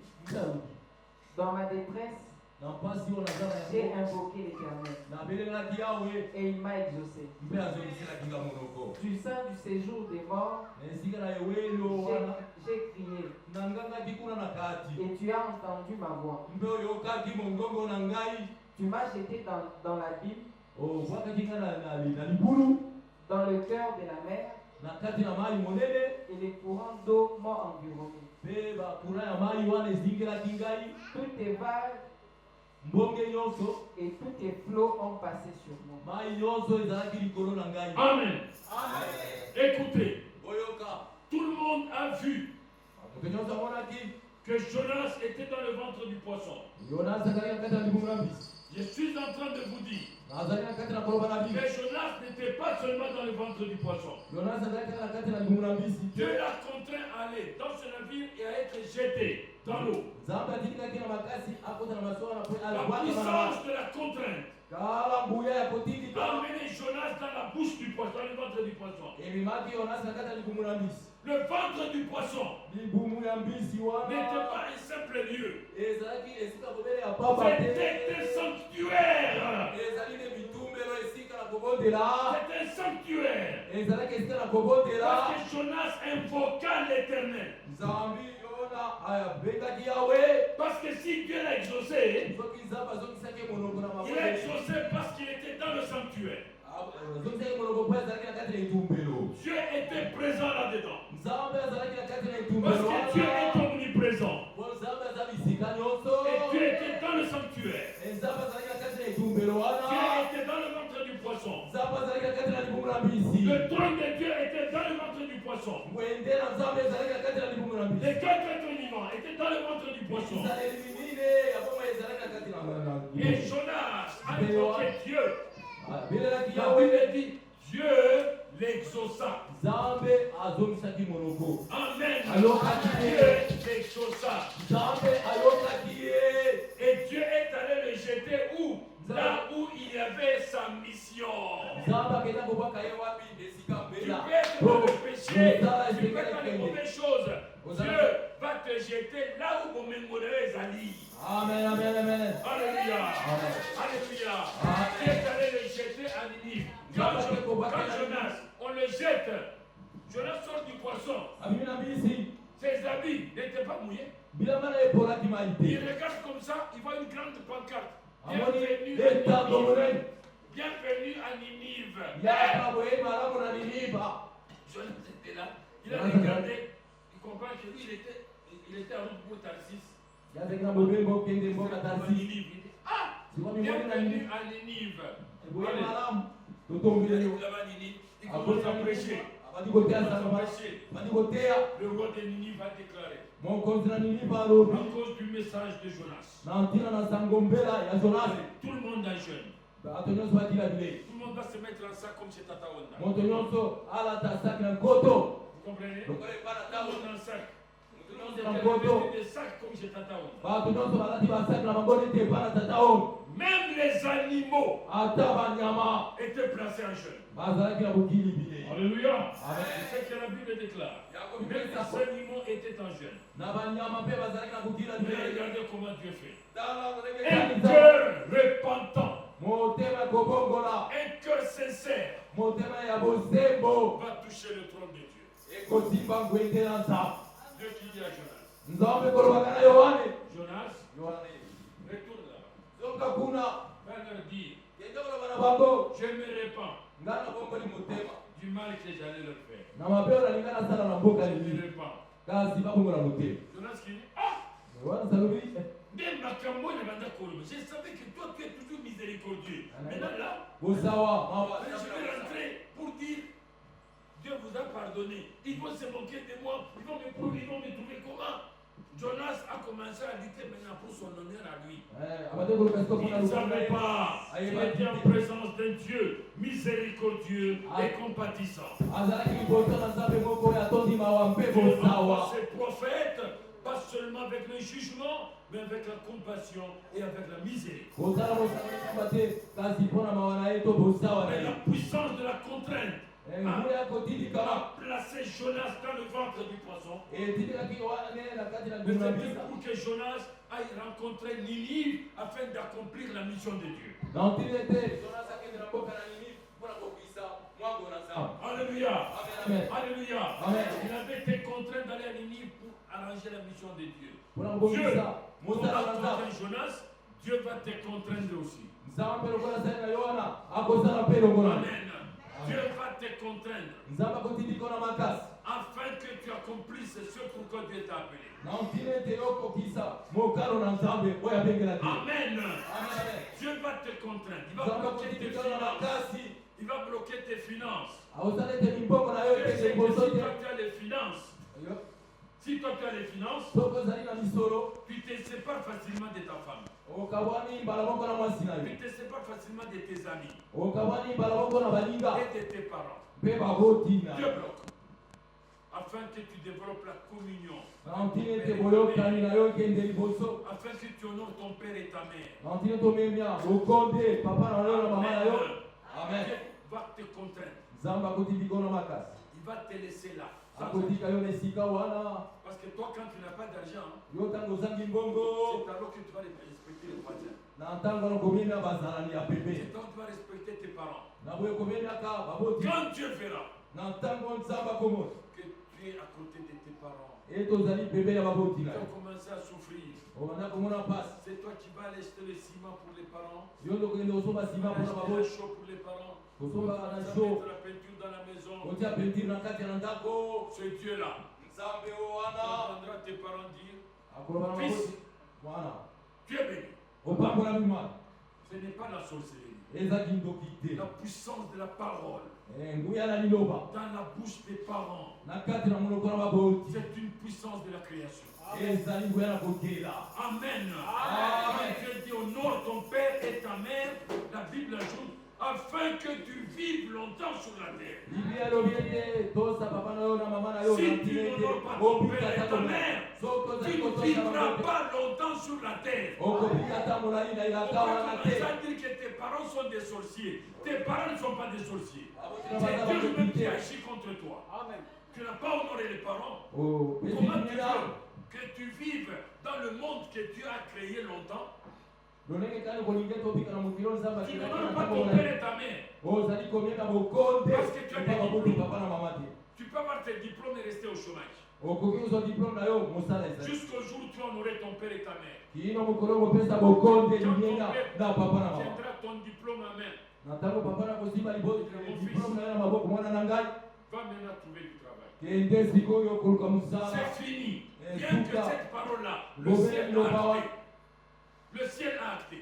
dans ma détresse, Na mpasi oyo naza na j'ai yango invoqué l'Éternel nabelelaki yawe et il m'a exaucé. mpe azongiselaki nga monoko. Du sein du séjour des morts, Na esika na ewelo wana j'ai crié nangangaki kuna na kati. et tu as entendu ma voix. Mpe oyokaki mongongo na ngai. Tu m'as jeté dans l'abîme, Obwakaki nga na libulu dans le cœur de la mer, na kati na mai monene. et les courants d'eau m'ont environné. Mpe bakura ya mai wana ezingelaki ngai. Toutes tes vagues Mbonge nyonso et tous tes flots ont passé sur moi. mai nyonso ezalaki likolo na ngai. Amen. Écoutez, Oyoka tout le monde a vu moto nyonso amonaki que Jonas était dans le ventre du poisson. Yonas azalaki na kati na libumu na mbisi. Je suis en train de vous dire Azali na kati na koloba na que mbisi. Jonas n'était pas seulement dans le ventre du poisson. Yonas azalaki na kati na libumu na mbisi. Dieu l'a contraint à aller dans ce navire et à être jeté dans l'eau. Nzambe atindikaki na makasi akota na masuwa na La alabwaka puissance de la contrainte kala mbuya ya a kotindika amené Jonas dans la bouche du poisson, dans le ventre du poisson. ebimaki Yonas na kati na libumu na mbisi. Le ventre du poisson Libumu ya mbisi n'était wana pas un simple lieu. ezalaki esika kobele ya pamba te. C'était un sanctuaire. ezali ne bitumbelo esika na kobondela. C'était un sanctuaire. ezalaki esika na kobondela. Parce que Jonas invoqua l'Éternel. Nzambi yona abengaki yawe. Parce que si Dieu l'a exaucé, soki nzambe azongisaki monoko na il a exaucé parce qu'il était dans le sanctuaire. azongisaki monoko mpo azalaki na kati na etumbelo. Dieu était présent là-dedans. nzambe azalaki na kati na Parce etumbelo que Dieu est wana. omniprésent. po nzambe aza bisika nyonso. Et Dieu était dans le sanctuaire. nzambe azalaki na kati na etumbelo wana. Dieu était dans le ventre du poisson. nzambe azalaki na kati na libumu na mbisi. Le trône de Dieu était dans le ventre du poisson. mwende na nzambe ezalaki na kati na libumu na Les mbisi. quatre êtres vivants étaient dans le ventre du poisson. ezaleli minene ya bomoi ezalaki na kati na Et Jonas a invoqué Dieu. abelelaki La yawe. Bible dit Dieu l'exauça. nzambe azongisaki monoko. Amen. Alokaki Dieu ye. l'exauça. nzambe ayokaki ye. Et Dieu est allé le jeter où? Là où il y avait sa mission. nzambe akenda kobwaka ye wapi esika Tu mbela. peux être dans le péché, Ozala tu peux esika faire les ekende. mauvaises choses. Ozala- Dieu va te jeter là où mon mémoire Ali. amen amen amen. Alléluia. Amen. Alléluia. Amen. Dieu est allé le jeter à Ninive. Quand Jonas, on le jette, Jonas sort du poisson. abimi na mbisi. Ses habits n'étaient pas mouillés. bilamba na epoliki mai Il te. regarde comme ça, il voit une grande pancarte. amoni Bienvenue à etango Ninive. monene. Bienvenue à Ninive. yaka boye malamu na niniba. Jonas était là. Il a regardé. Il comprend que lui, il était en route pour Tarsis. yazaki na bobembo okende mboka À tarsi. Ninive. Il dit, ah, sikwami moni na niniba. bienvenue à Ninive. boye Allez. malamu Il totongile arrive yo. là-bas à Ninive. Il commence à prêcher. abandi Il koteya commence à sangama. prêcher. abandi koteya. Le roi de Ninive a déclaré, mokonzi na niniba à alobi. cause du message de Jonas, na ntina na sango mbela ya jonasi. tout le monde a jeûne. bato nyonso batila bilei. Tout le monde va se mettre en sac comme chez Tata Wanda. moto nyonso alata saki na nkoto. Vous comprenez? lokola epa na Tout le ntango. monde en sac. moto Tout le monde nyonso na est nkoto. revêtu de sac comme chez Tata Wanda. bato nyonso balati basaki na bango neti epa na tata oyo. Même les animaux ata banyama étaient placés en jeûne. bazalaki na mokili bile. Alléluia. Amen. C'est ce que la Bible déclare. Yakobo Même les pesa animaux étaient en jeûne. na banyama mpe bazalaki na mokili Mais bile. regardez comment Dieu fait. Tala ndenge Un kanisa. cœur repentant, Motema kobongola, un cœur sincère motema ya bosembo va toucher le trône de Dieu. ekotimba ngwende na nzambe. Dieu qui dit à Jonas, Nzambe kolobaka na Yohane. Jonas, Yohane retourne là-bas. zoka kuna Va leur dire, kende koloba na bango je me répands nga nabomboli motema du mal que j'allais leur faire. na mabe oyo nalinga nasala na mboka Je me nini répands. kasi babongola motema. Jonas qui dit, ah, Yohane salobi même ma cambo ne m'a pas. Je savais que toi tu es toujours miséricordieux. Maintenant là, bosawa mawa je vais rentrer pour dire, Dieu vous a pardonné. Ils vont se moquer de moi. Ils vont me trouver comment? Jonas a commencé à lutter maintenant pour son honneur à lui. abate koloba siko Il mpona ne lukanga savait ye. pas qu'il était en présence d'un Dieu miséricordieux et compatissant. azalaki liboso na nzambe moko oyo atondi mawa mpe Dieu envoie bosawa. ses prophètes, pas seulement avec le jugement, mais avec la compassion et avec la miséricorde. kosala mosala te kasi mpona mawa na ye to bosawa na Mais la ye. puissance de la contrainte ngula ya kotindikama a placé Jonas dans le ventre du poisson. etindikaki Yohane ne na kati na Mais nguna c'était bisa. pour que Jonas aille rencontrer Ninive afin d'accomplir la mission de Dieu. na ntindi ete Jonas akende na mboka na nini mpona kokisa mwango na nzambe. Alléluia. Amen, amen. Alléluia. Amen. Il avait été contraint d'aller à Ninive pour arranger la mission de Dieu. mpona Dieu, kobongisa pour mosala na contraindre nzambe. Jonas, Dieu va te contraindre aussi. nzambe lokola sali na Yohana akosala mpe longola. Amen. Dieu va te contraindre nzambe akotindika na makasi afin que tu accomplisses ce pourquoi Dieu t'a appelé. na ntindi ete okokisa mokalo na nzambe oyo abengelaki. Amen. Amen, amen. Dieu va te contraindre. Il va nzambe bloquer tes akotindika na finances. makasi Il va bloquer tes finances. akosala ete mibongo na yo Et ekende c'est que liboso si te. toi tu as les finances, si toi tu as les finances, soki ozali na misolo tu te sépares facilement de ta femme. okabwani mbala moko na mwasi na yo Tu te sépares facilement de tes amis okabwani mbala moko na baninga et de tes parents. mpe baboti na Dieu yo. bloque. Afin que tu développes la communion. na ntindi ete boyokani na yo ekende liboso. Afin que tu honores ton père et ta mère. na ntindi tomemia bokonde papa na yo na mama na yo. Amen. Dieu va te contraindre. nzambe akotindika yo na makasi Il va te laisser là. akotika yo na esika wana. Parce que toi, quand tu n'as pas d'argent, yo ntango ozangi c'est mbongo alors que tu vas respecter les voisins. na ntango wana komemia bazalani ya C'est pembeni donc tu vas respecter tes parents. na boye komemiaka baboti. Quand Dieu verra na ntango nzambe akomona que tu es à côté de tes parents, ete ozali pembeni ya baboti tu na vas yo commencer à souffrir. obanda komona mpasi. C'est toi qui vas aller acheter le ciment pour les parents, yo nde okende kosomba nsima mpona acheter le baboti chaud pour les parents, kosombaka na tu vas sho mettre la peinture dans la maison. kotia pentire na kati ya ndako. Ce Dieu-là nzambe o tu wana entendras tes parents dire, akoloba na baboti mwana tu es béni. opambolami mwana Ce n'est pas la sorcellerie. ezaki ndoki te. La puissance de la parole nguya na liloba dans la bouche des parents, na kati na monoko na baboti c'est une puissance de la création. ezali nguya na kokela. Amen. Amen. Dieu dit honore ton père et ta mère. La Bible ajoute afin que tu vives longtemps sur la terre. biblia elobi ete tosa papa na yo na mama na yo Si na tu ntina ete n'honores pas ton obika père et ta ta molai. mère, soki tu ozali ne kotosa vivras bango te pas longtemps sur la terre. okobika ta molai na On elaka va wana commencer te. à dire que tes parents sont des sorciers. Tes parents ne sont pas des sorciers. Aboti na C'est baza Dieu même qui bakopite. agit contre toi. Tu n'as pas honoré les parents. Oh, pesi Comment tu bimina veux que tu vives dans le monde que Dieu a créé longtemps? lolenge kani kolingi ete obika na mokili nzambe Tu akelaki na n'honores pas ntango ton molai. père et ta mère. ozali komieka bokonde Parce que tu as epa des baboti diplômes. papa na mama te. Tu peux avoir tes diplômes et rester au chômage. okoki kozwa diplome na yo mosala ezali Jusqu'au jour où tu as honoré ton père et ta mère. kino mokolo kopesa bokonde Quand ton libenga père na papa na mama. tiendra ton diplôme à main, na ntango papa na kosimba diplome na yo na maboko mwana na ngai va maintenant trouver du travail. kende sikoyo koluka mosala. C'est fini. Eh, Bien que Souka. cette parole-là, le Mauvais ciel le a parole. acté. Le ciel a acté.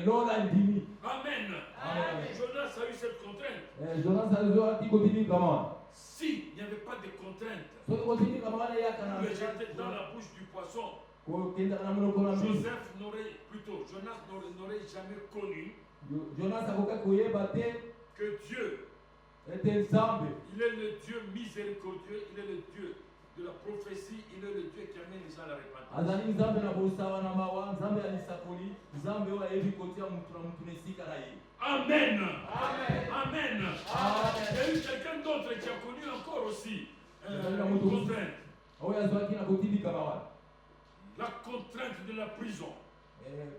lola ndimi. Amen. Amen. Jonas a eu cette contrainte. jonas azwaki kotindika mwana. S'il n'y avait pas de contrainte, soki kotindika mwana eyaka na le jeter dans la bouche du poisson, kokendaka na monoko na mbisi. Jonas n'aurait jamais connu jonas akokaki koyeba te que Dieu, ete nzambe il est le Dieu miséricordieux, il est le Dieu de la prophétie, il est le Dieu qui amène les gens à la repentance. azali nzambe na bosawa na mawa nzambe ya lisakoli nzambe oyo ayebi kotia mutu na mutu na esika na ye. Amen. Amen. Il y a eu quelqu'un d'autre qui a connu encore aussi une contrainte. oyo azwaki na kotindika mawa La contrainte de la prison.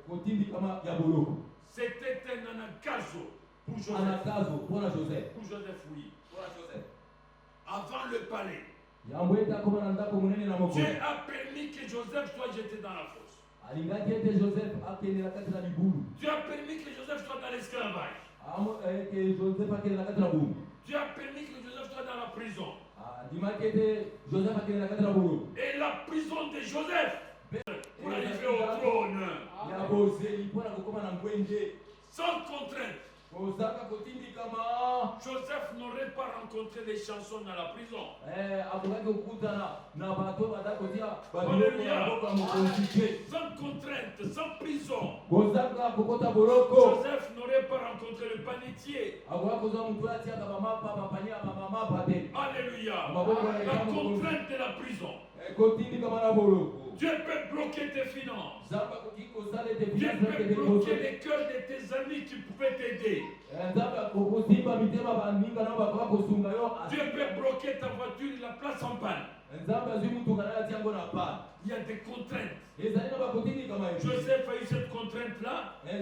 kotindikama ya boloko C'était un anagazo pour Joseph. anakazo mpona joseph Pour Joseph, oui. mpona joseph Avant le palais. yango ete akoma na ndako monene na Dieu mokolo a permis que Joseph soit jeté dans la fosse. alingaki ete joseph akende na kati na libulu Dieu a permis que Joseph soit dans l'esclavage. ete joseph akende na kati na bumu Dieu a permis que Joseph soit dans la prison. andimaki ete joseph akende na kati na boloko Et la prison de Joseph pour arriver au trône. ya bozeli mpona kokoma na ngwenge Sans contrainte. kozaka kotindikama Joseph n'aurait pas rencontré les chansons dans la prison. akokaki kokutana na bato oyo baza kotia Alléluia. babiloko ya mokonzi te Sans contrainte, sans prison. kozaka kokota boloko Joseph n'aurait pas rencontré le panetier. akoka kozwa motu oyo atiaka bamapa bapanie ya bamamapa te Alléluia. Ah, La contrainte de la prison. kotindikama na boloko Dieu peut bloquer tes finances. nzambe akoki kosala ete Dieu finance peut bloquer les cœurs de tes amis qui pouvaient t'aider. nzambe akosimba mitema baninga nao bakoka kosunga yo Dieu peut bloquer ta voiture, la place en panne. nzambe azwi mutuka naye atia yango na pana Il y a des contraintes. ezali na bakotindikama ebele. Joseph a eu cette contrainte-là.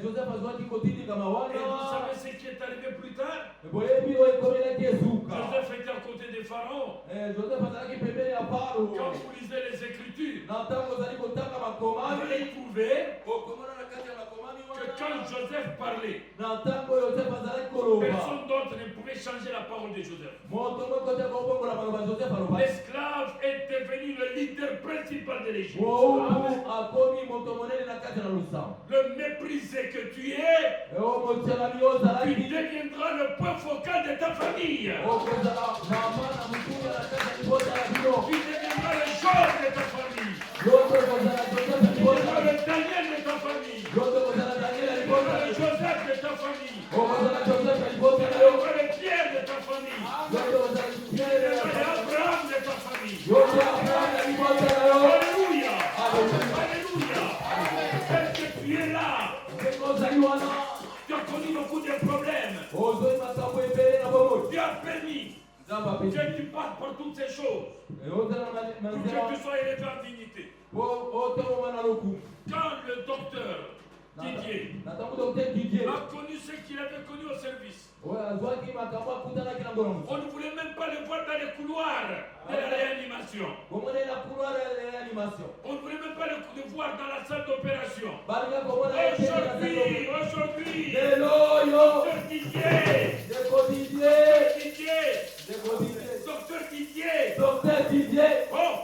joseph azwaki kotindikama Et vous wana savez ce qui est arrivé plus tard? boyebi oyo ekomelaki esuka Joseph était à côté des pharaons. joseph azalaki pembeni ya paro Quand vous lisez les Écritures, na ntango ozali kotanga vous makomami allez trouver okomona na kati ya makomami que quand Joseph parlait, na ntango oyo joseph azalaki koloba personne d'autre ne pouvait changer la parole de Joseph. moto moko te kobongola maloba joseph alobaki L'esclave est devenu le leader principal de l'Égypte. mowu akomi moto monene na kati na losambo Le méprisé que tu es, oyo motialami tu ozalaki deviendras le point focal de ta famille. okozala na mana motuya na kati ya libota ya bino Tu deviendras le Job de ta famille. yoto kozala joseph ya Tu libota deviendras le Daniel de ta famille. yoto kozala daniel ya Tu libota deviendras le Joseph de ta famille. okozala joseph ya Tu libota na yo deviendras le Pierre de ta famille. yoto kozala Tu pierre ya deviendras le Abraham de ta famille. yoto abraham ya libota na yo Alléluia. Alléluia. Est-ce que tu es là? ozali wana Tu as connu beaucoup de problèmes. ozoi makambo ebele na bomoi Dieu a permis nzambe apesi que tu passes par toutes ces choses ozala na pour que nzela tu sois élevé en dignité. otomoma na lokumu Quand le docteur Didier na ntango docteur didier a connu ce qu'il avait connu au service, oyo azwaki makambo akutanaki na ngolo on ne voulait même pas le voir dans les couloirs de la réanimation. komona na couloir ya réanimation On ne voulait même pas le voir dans la salle d'opération. balinga komona Aujourd'hui, lelo oyo docteur Didier, deko didier Didier, deko didier docteur Didier, docteur didier oh,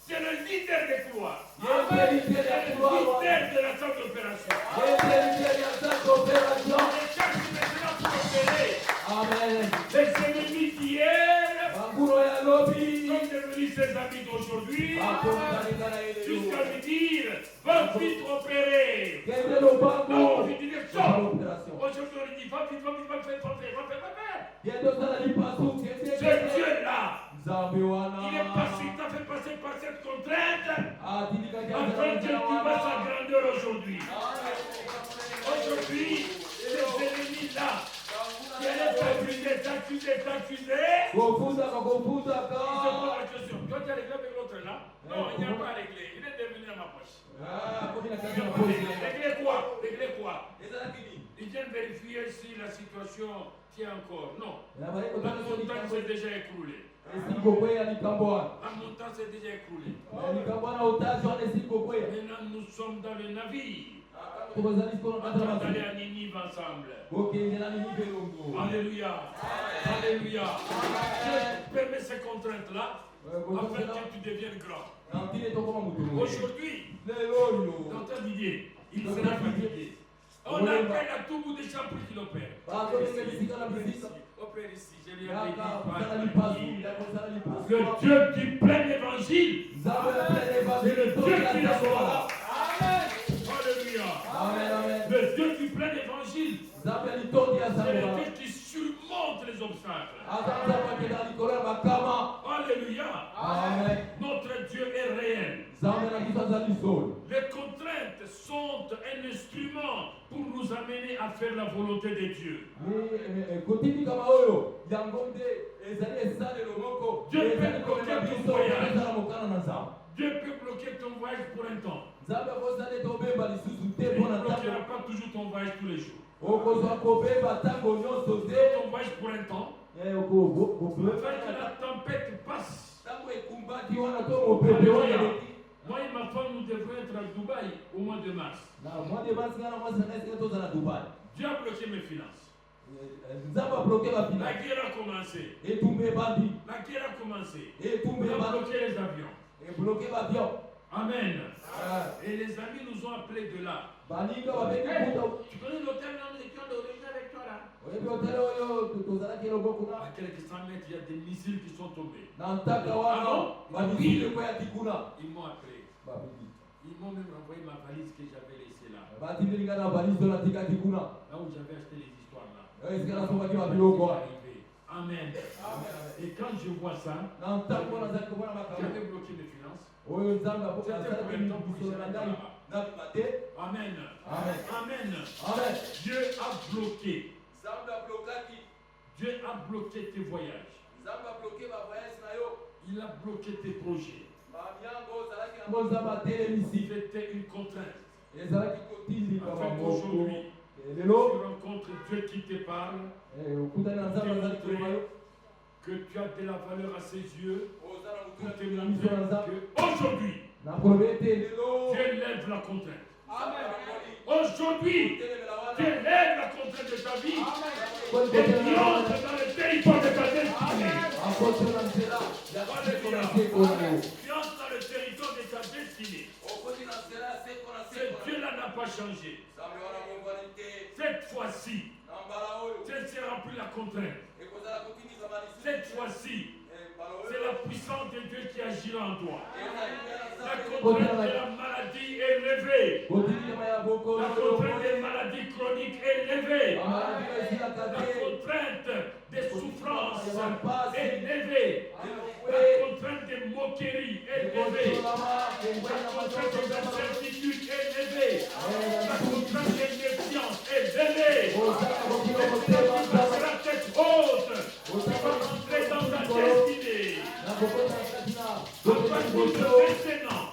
c'est le leader des couloirs. yete lider ya C'est le couloir leader de la salle d'opération. yete lider ya salle d'opération Et quand il est maintenant pour opérer, amen les ennemis d'hier bangulo ya lobi sont devenus ses amis d'aujourd'hui bakomikalika na elelo jusqu'à lui dire va vite opérer. kende Non, lobango je dis ya sors. opération Aujourd'hui, on lui dit va vite, va vite, va faire, va faire, va faire, va faire. kende osala lipasu kende Ce kende Dieu-là, nzambe wana il est passé, il t'a fait passer par cette contrainte atindikaki afin que tu vois sa grandeur aujourd'hui. Aujourd'hui, ces ennemis-là qui allaient t'accuser, kofundaka ils se kofundaka posent la question. Toi, tu as réglé avec l'autre là? Non, il n'y a pas réglé. Il est devenu dans ma poche. komi na kati Il na a posi réglé quoi? Réglé quoi? ezalaki nini Ils viennent vérifier si la situation tient encore. Non. na baye La kotala so montagne likambo s'est déjà écroulée. esili kokweya likambo wana La montagne s'est déjà écroulée. likambo wana otage wana esili kokweya Maintenant, nous sommes dans le navire. tokozali sikoyo On kati na va masili aller à Ninive ensemble. kokende na nini belongo Alléluia. Alléluia. Dieu permet ces contraintes-là afin que tu deviennes grand. na ntine tokoma moto Aujourd'hui, lelo oyo Docteur Didier, il sera fatigué. On appelle à tout bout des champs pour qu'il opère. bakomenge bisika na bisika Opère ici, je lui avais yaka kosala dit. lipasu ya kosala lipasu Le Dieu du plein évangile, nzambe ya pele evangile Dieu qui tokolaka restaure. Alléluia. amen amen Le Dieu du plein évangile, nzambe ya litondi ya c'est le sango Dieu qui surmonte les obstacles. aza nzambe akenda likolo ya bakama Alléluia. amen Notre Les contraintes sont un instrument pour nous amener à faire la volonté de Dieu. Dieu peut bloquer ton voyage pour un temps. Il ne bloquera pas toujours ton voyage tous les jours. Ton voyage pour un temps. Afin que la tempête passe. Moi et ma femme, nous devons être à Dubaï au mois de mars. Dieu a bloqué mes finances. La guerre a commencé. La guerre a commencé. Il a bloqué les avions. Amen. Et les amis nous ont appelés de là. Hey, tu connais l'hôtel dans lequel on est originaire avec toi là? À quelques 100 mètres, il y a des missiles qui sont tombés. Ils m'ont appelé. Ils m'ont même envoyé ma valise que j'avais laissée là. Là où j'avais acheté les histoires là. Amen. Et quand je vois ça, j'avais bloqué mes finances. C'était pour un temps pour que je n'aille pas là-bas. Amen. Amen. Dieu a bloqué. Dieu a bloqué tes voyages. Il a bloqué tes projets. C'était une contrainte. Afin qu'aujourd'hui, tu rencontres Dieu qui te parle, que tu as de la valeur à ses yeux, pour te montrer qu'aujourd'hui, Dieu lève la contrainte. Aujourd'hui, Dieu lève la contrainte de ta vie et tu entres dans le territoire de ta destinée. Tu entres dans le territoire de ta destinée. Ce Dieu-là n'a pas changé. Cette fois-ci, ce ne sera plus la contrainte. Cette fois-ci, c'est la puissance de Dieu qui agira en toi. La contrainte de la maladie est levée. La contrainte des maladies chroniques est levée. La contrainte des souffrances est levée. La contrainte des moqueries est levée. La contrainte des incertitudes est levée. La contrainte des méfiances est levée. Tu passeras la tête haute. Tu vas rentrer dans ta destinée. À partir de maintenant,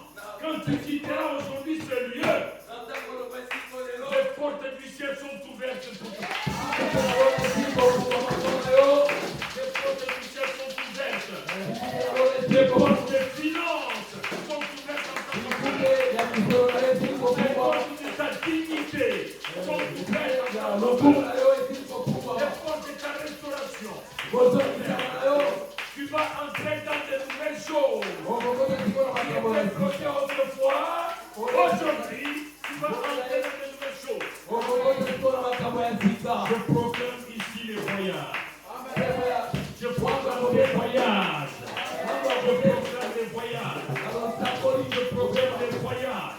quand tu quitteras aujourd'hui ce lieu, les portes du ciel sont ouvertes pour toi. Les portes du ciel sont ouvertes. Les portes des finances sont ouvertes en ta famille. Les portes de ta dignité sont ouvertes en ta famille. Les portes de ta restauration. Tu vas entrer dans de nouvelles choses. Tu étais bloqué autrefois. Aujourd'hui, tu vas entrer dans de nouvelles choses. Je proclame ici les voyages. Je proclame les voyages. Je proclame les voyages. Je proclame les voyages.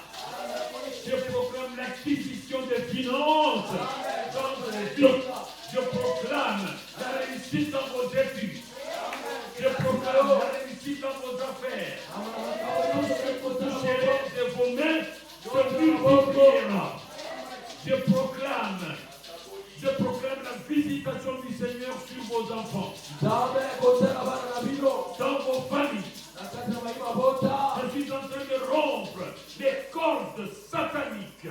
Je proclame l'acquisition des finances dans vos vies. Je proclame la réussite dans vos études. Je proclame la réussite dans vos affaires. Tout ce que vous toucherez de vos mains se multipliera. Je proclame la visitation du Seigneur sur vos enfants, dans vos familles. Je suis en train de rompre les cordes sataniques.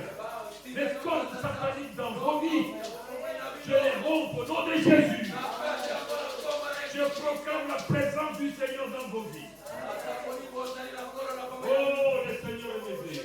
Les cordes sataniques dans vos vies. Je les romps au nom de Jésus. Je proclame la présence du Seigneur dans vos vies. Oh, le Seigneur est élevé.